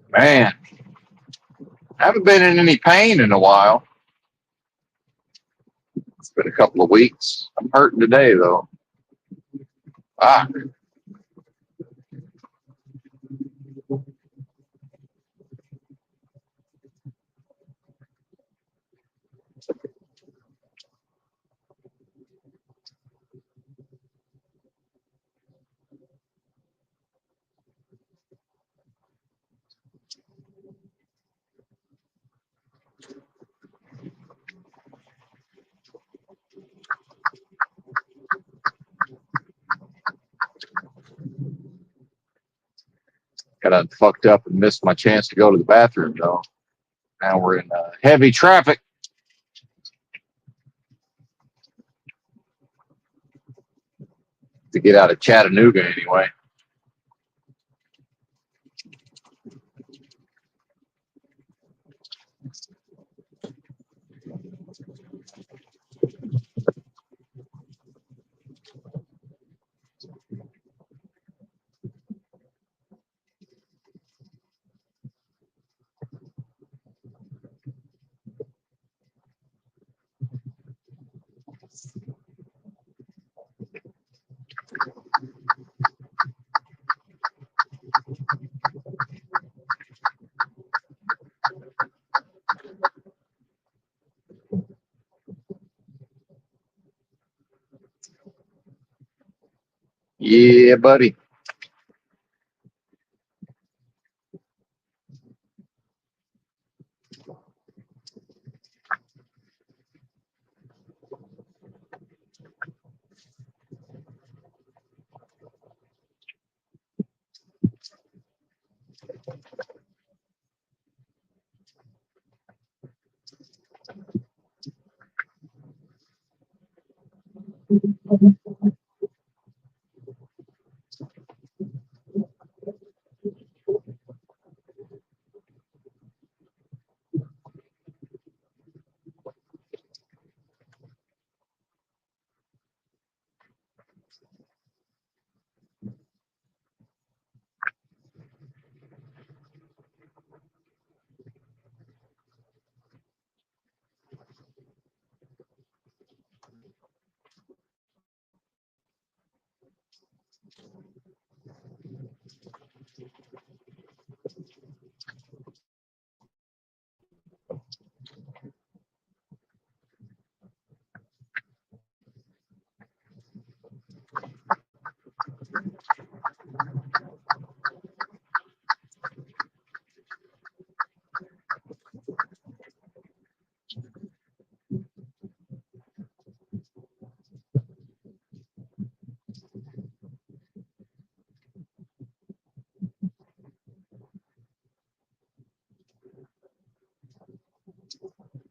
Man, I haven't been in any pain in a while. It's been a couple of weeks. I'm hurting today, though. Ah, Got fucked up and missed my chance to go to the bathroom though. Now we're in heavy traffic. To get out of Chattanooga anyway. Yeah, buddy.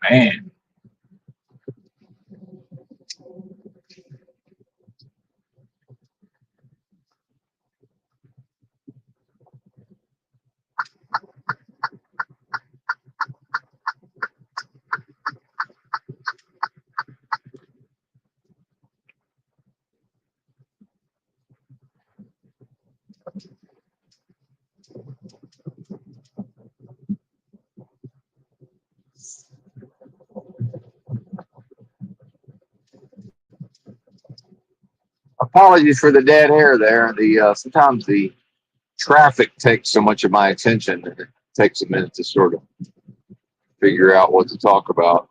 Man. Apologies for the dead air there. The sometimes the traffic takes so much of my attention that it takes a minute to sort of figure out what to talk about.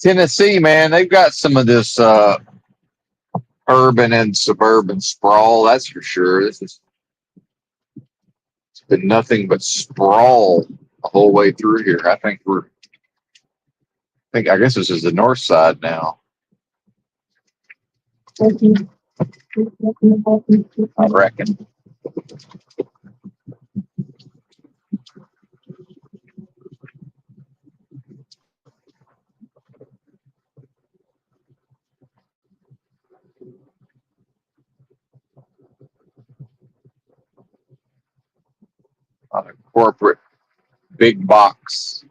Tennessee, man, they've got some of this urban and suburban sprawl. That's for sure. This has been nothing but sprawl the whole way through here. I guess this is the north side now. I reckon. on a corporate big box.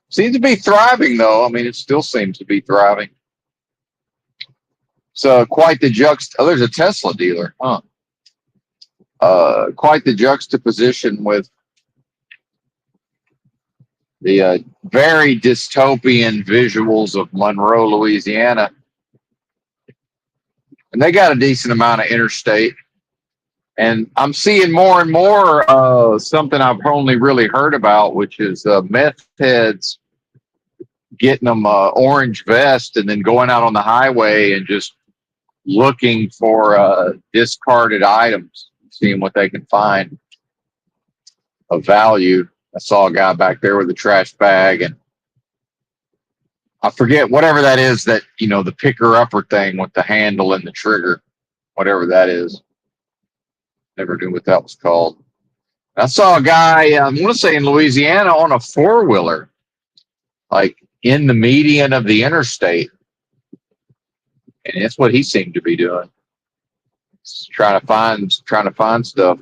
Seems to be thriving, though. I mean, it still seems to be thriving. So quite the oh, there's a Tesla dealer, huh? Quite the juxtaposition with the very dystopian visuals of Monroe, Louisiana. And they got a decent amount of interstate. And I'm seeing more and more something I've only really heard about, which is meth heads getting them orange vest and then going out on the highway and just looking for discarded items, seeing what they can find of value. I saw a guy back there with a trash bag, and I forget whatever that is, that, you know, the picker upper thing with the handle and the trigger, whatever that is. Never knew what that was called. I saw a guy, I want to say in Louisiana, on a four-wheeler, like in the median of the interstate. And that's what he seemed to be doing. Trying to find stuff.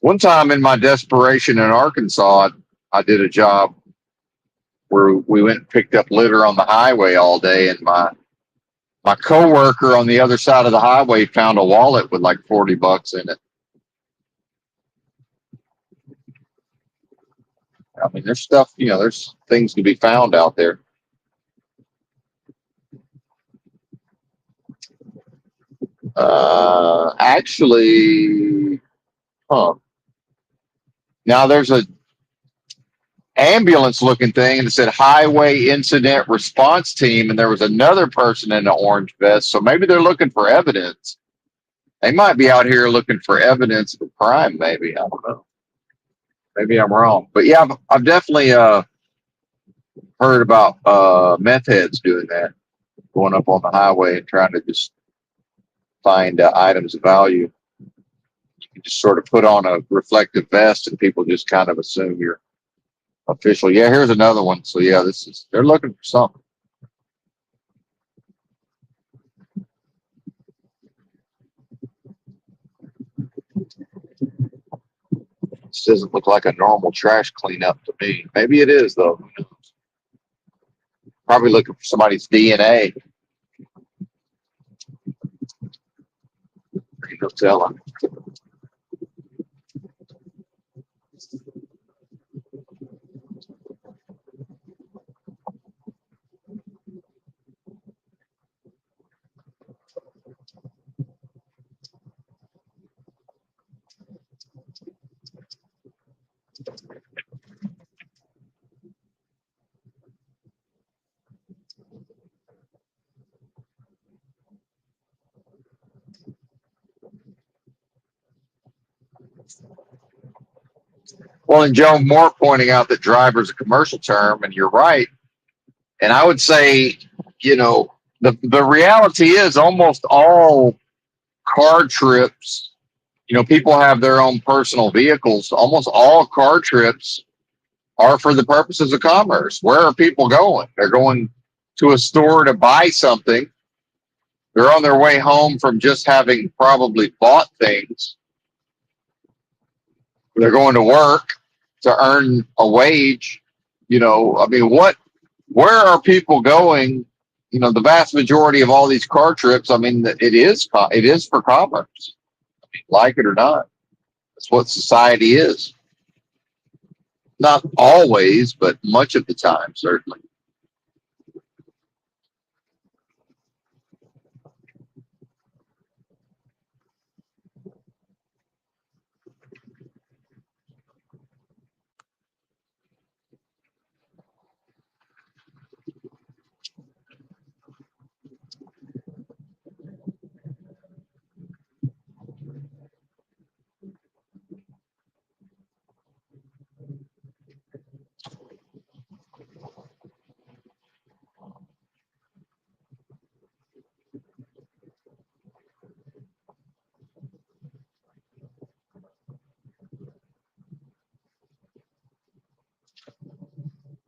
One time in my desperation in Arkansas, I did a job where we went and picked up litter on the highway all day, and my coworker on the other side of the highway found a wallet with like $40 in it. I mean, there's stuff, you know, there's things to be found out there. Actually, now there's a ambulance looking thing, and it said highway incident response team, and there was another person in an orange vest. So maybe they're looking for evidence. They might be out here looking for evidence of a crime. Maybe, I don't know. Maybe I'm wrong, but yeah, I've definitely heard about meth heads doing that, going up on the highway and trying to just find items of value. You can just sort of put on a reflective vest, and people just kind of assume you're official. Yeah, here's another one. So yeah, they're looking for something. This doesn't look like a normal trash cleanup to me. Maybe it is, though. Who knows? Probably looking for somebody's DNA. No telling. Well, and Joe Moore pointing out that driver is a commercial term, and you're right. And I would say, you know, the reality is almost all car trips, you know, people have their own personal vehicles. Almost all car trips are for the purposes of commerce. Where are people going? They're going to a store to buy something. They're on their way home from just having probably bought things. They're going to work to earn a wage. You know, I mean, where are people going? You know, the vast majority of all these car trips, I mean, it is for commerce, like it or not. That's what society is. Not always, but much of the time, certainly.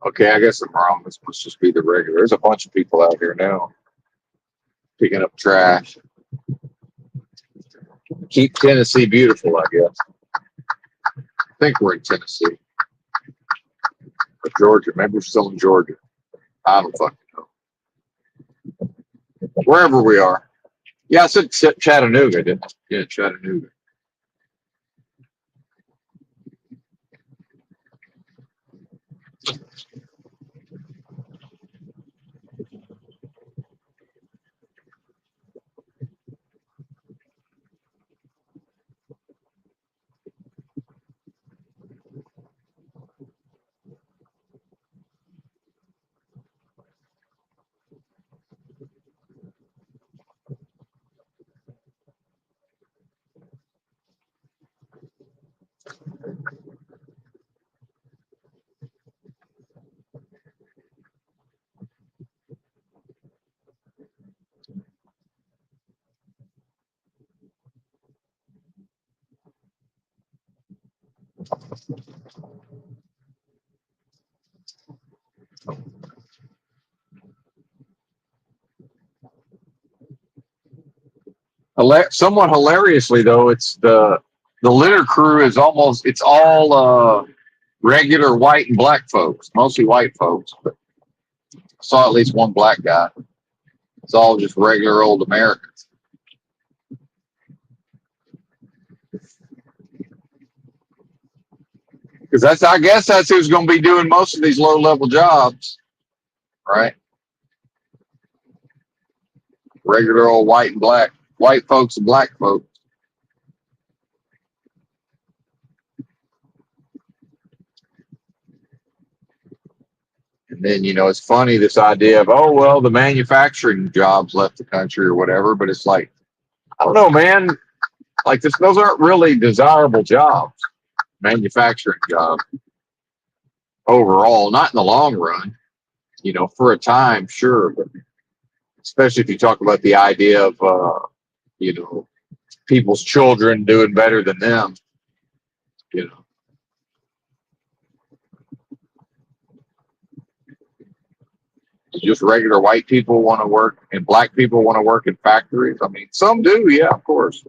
Okay, I guess I'm wrong. This must just be the regular. There's a bunch of people out here now picking up trash. Keep Tennessee beautiful, I guess. think we're in Tennessee or Georgia. Maybe we're still in Georgia. I don't fucking know. Wherever we are. Yeah, I said Chattanooga, didn't I? Yeah, Chattanooga. Somewhat hilariously, though, it's the litter crew is almost it's all regular white and black folks, mostly white folks. But I saw at least one black guy. It's all just regular old Americans. Because I guess that's who's going to be doing most of these low level jobs, right? Regular old white and black, white folks and black folks. And then, it's funny, this idea of, oh, well, the manufacturing jobs left the country or whatever. But it's like, I don't know, man. Like, those aren't really desirable jobs, manufacturing jobs overall, not in the long run. For a time, sure. But especially if you talk about the idea of, people's children doing better than them, you know. Just regular white people want to work and black people want to work in factories. I mean, some do, yeah, of course.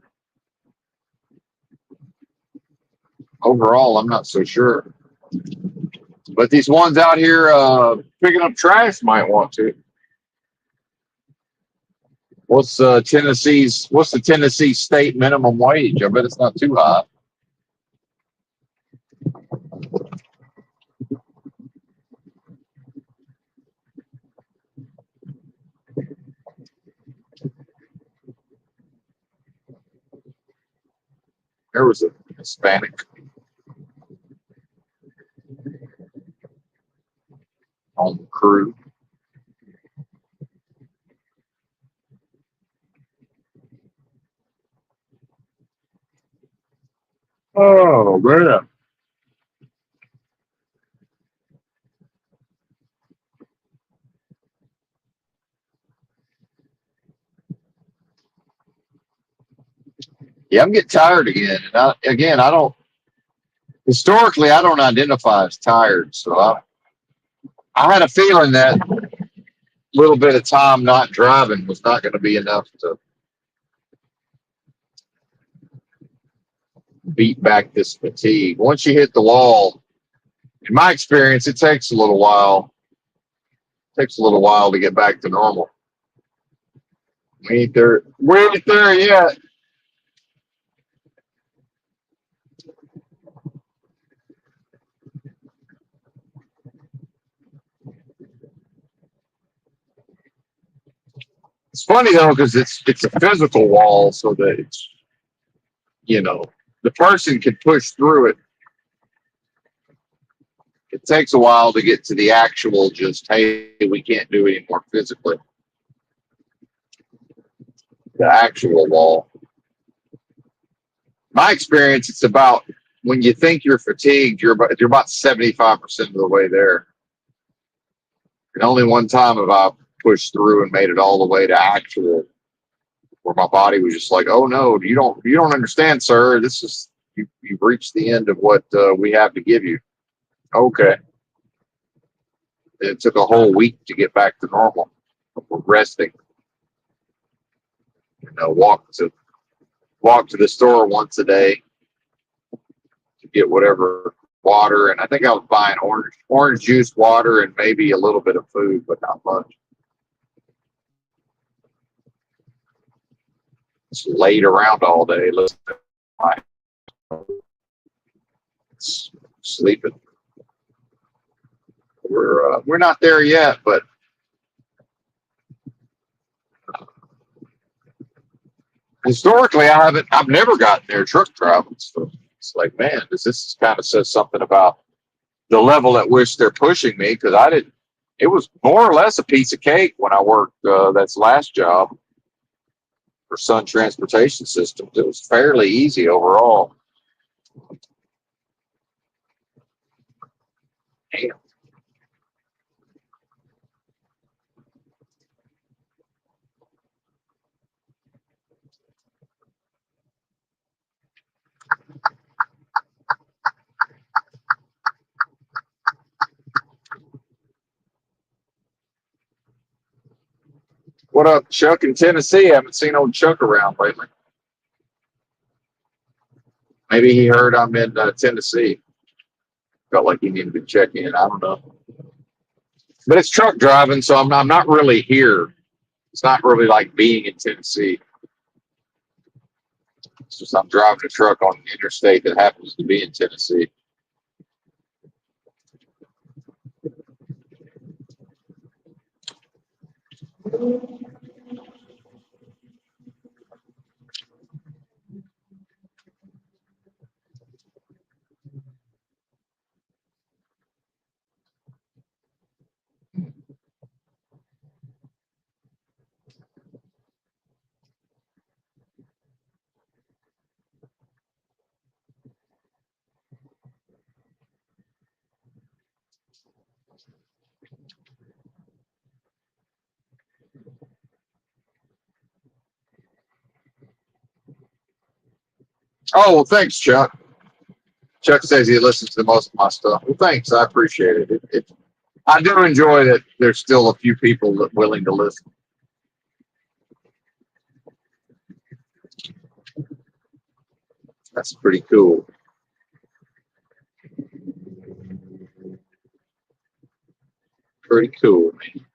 Overall, I'm not so sure. But these ones out here picking up trash might want to. What's the Tennessee state minimum wage? I bet it's not too high. There was a Hispanic on the crew. Oh man. Yeah, I'm getting tired again. And I don't historically I don't identify as tired. So I had a feeling that little bit of time not driving was not going to be enough to beat back this fatigue. Once you hit the wall, in my experience, it takes a little while. It takes a little while to get back to normal. We ain't there yet. It's funny though because it's a physical wall, so that it's the person can push through it. It takes a while to get to the actual just, hey, we can't do it anymore physically. The actual wall. My experience, it's about when you think you're fatigued, you're about 75% of the way there. And only one time have I pushed through and made it all the way to actual, where my body was just like, oh no, you don't understand, sir. This is you've reached the end of what we have to give you. Okay. It took a whole week to get back to normal. Resting. Walk to the store once a day to get whatever water, and I think I was buying orange juice, water, and maybe a little bit of food, but not much. Just laid around all day, listening to my sleeping. We're not there yet, but historically, I've never gotten there truck driving. So it's like, man, this kind of says something about the level at which they're pushing me, because I didn't. It was more or less a piece of cake when I worked that's last job for Sun Transportation Systems. It was fairly easy overall. Damn. What up, Chuck in Tennessee? I haven't seen old Chuck around lately. Maybe he heard I'm in Tennessee. Felt like he needed to check in. I don't know. But it's truck driving, so I'm not really here. It's not really like being in Tennessee. It's just I'm driving a truck on an interstate that happens to be in Tennessee. Oh, well, thanks, Chuck. Chuck says he listens to most of my stuff. Well, thanks. I appreciate it. I do enjoy that there's still a few people that willing to listen. That's pretty cool. Pretty cool, man.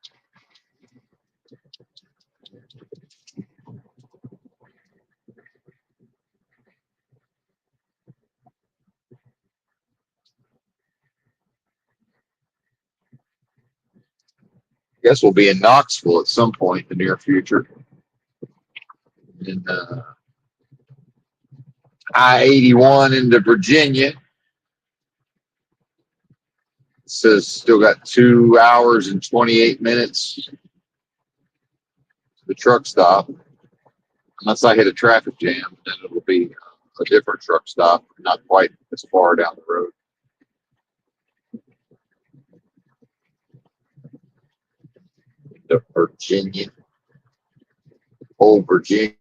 Guess we'll be in Knoxville at some point in the near future. In I-81 into Virginia. It says still got 2 hours and 28 minutes to the truck stop. Unless I hit a traffic jam, then it'll be a different truck stop, not quite as far down the road. To Virginia. Old Virginia.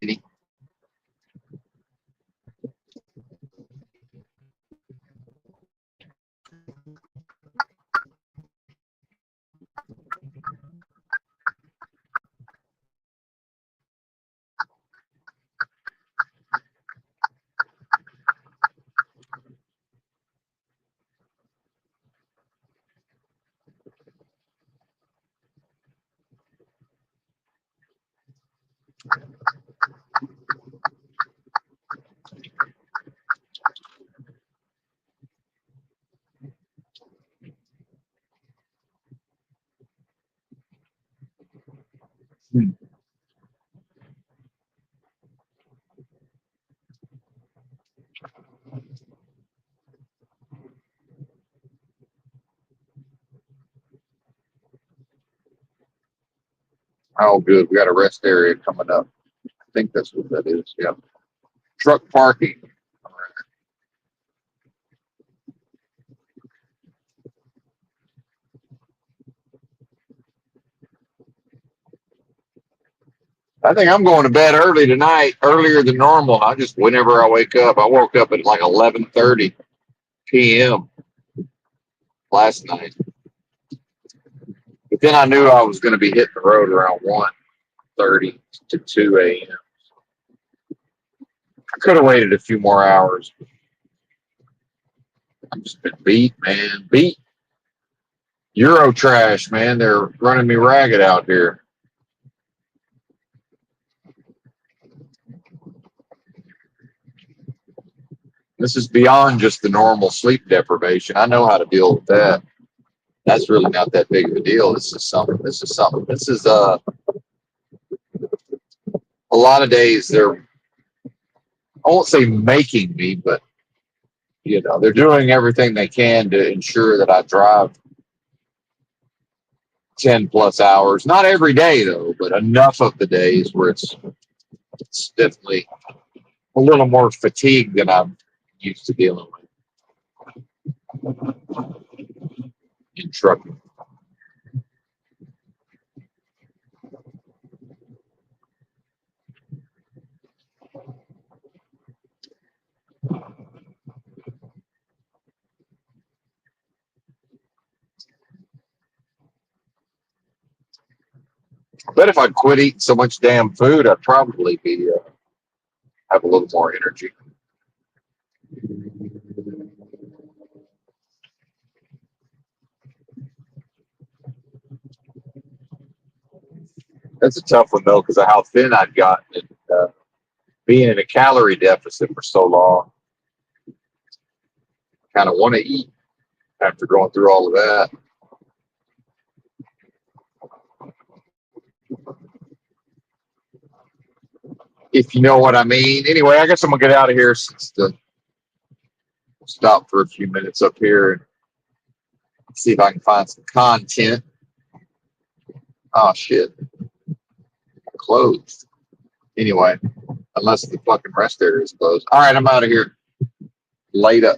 Oh, good. We got a rest area coming up. I think that's what that is. Yeah. Truck parking. I think I'm going to bed early tonight, earlier than normal. I just, whenever I wake up, I woke up at like 11:30 p.m. last night. But then I knew I was going to be hitting the road around 1:30 to 2 a.m. I could have waited a few more hours. I've just been beat, man. Beat. Euro trash, man. They're running me ragged out here. This is beyond just the normal sleep deprivation. I know how to deal with that. That's really not that big of a deal. This is something. This is a lot of days they're, I won't say making me, but they're doing everything they can to ensure that I drive 10 plus hours. Not every day though, but enough of the days where it's definitely a little more fatigue than I'm used to dealing with in trucking. I bet if I quit eating so much damn food, I'd probably be have a little more energy. That's a tough one though, because of how thin I'd gotten and being in a calorie deficit for so long. Kind of want to eat after going through all of that. If you know what I mean. Anyway, I guess I'm gonna get out of here since the stop for a few minutes up here and see if I can find some content. Oh shit, closed. Anyway, unless the fucking rest area is closed. All right, I'm out of here. Later.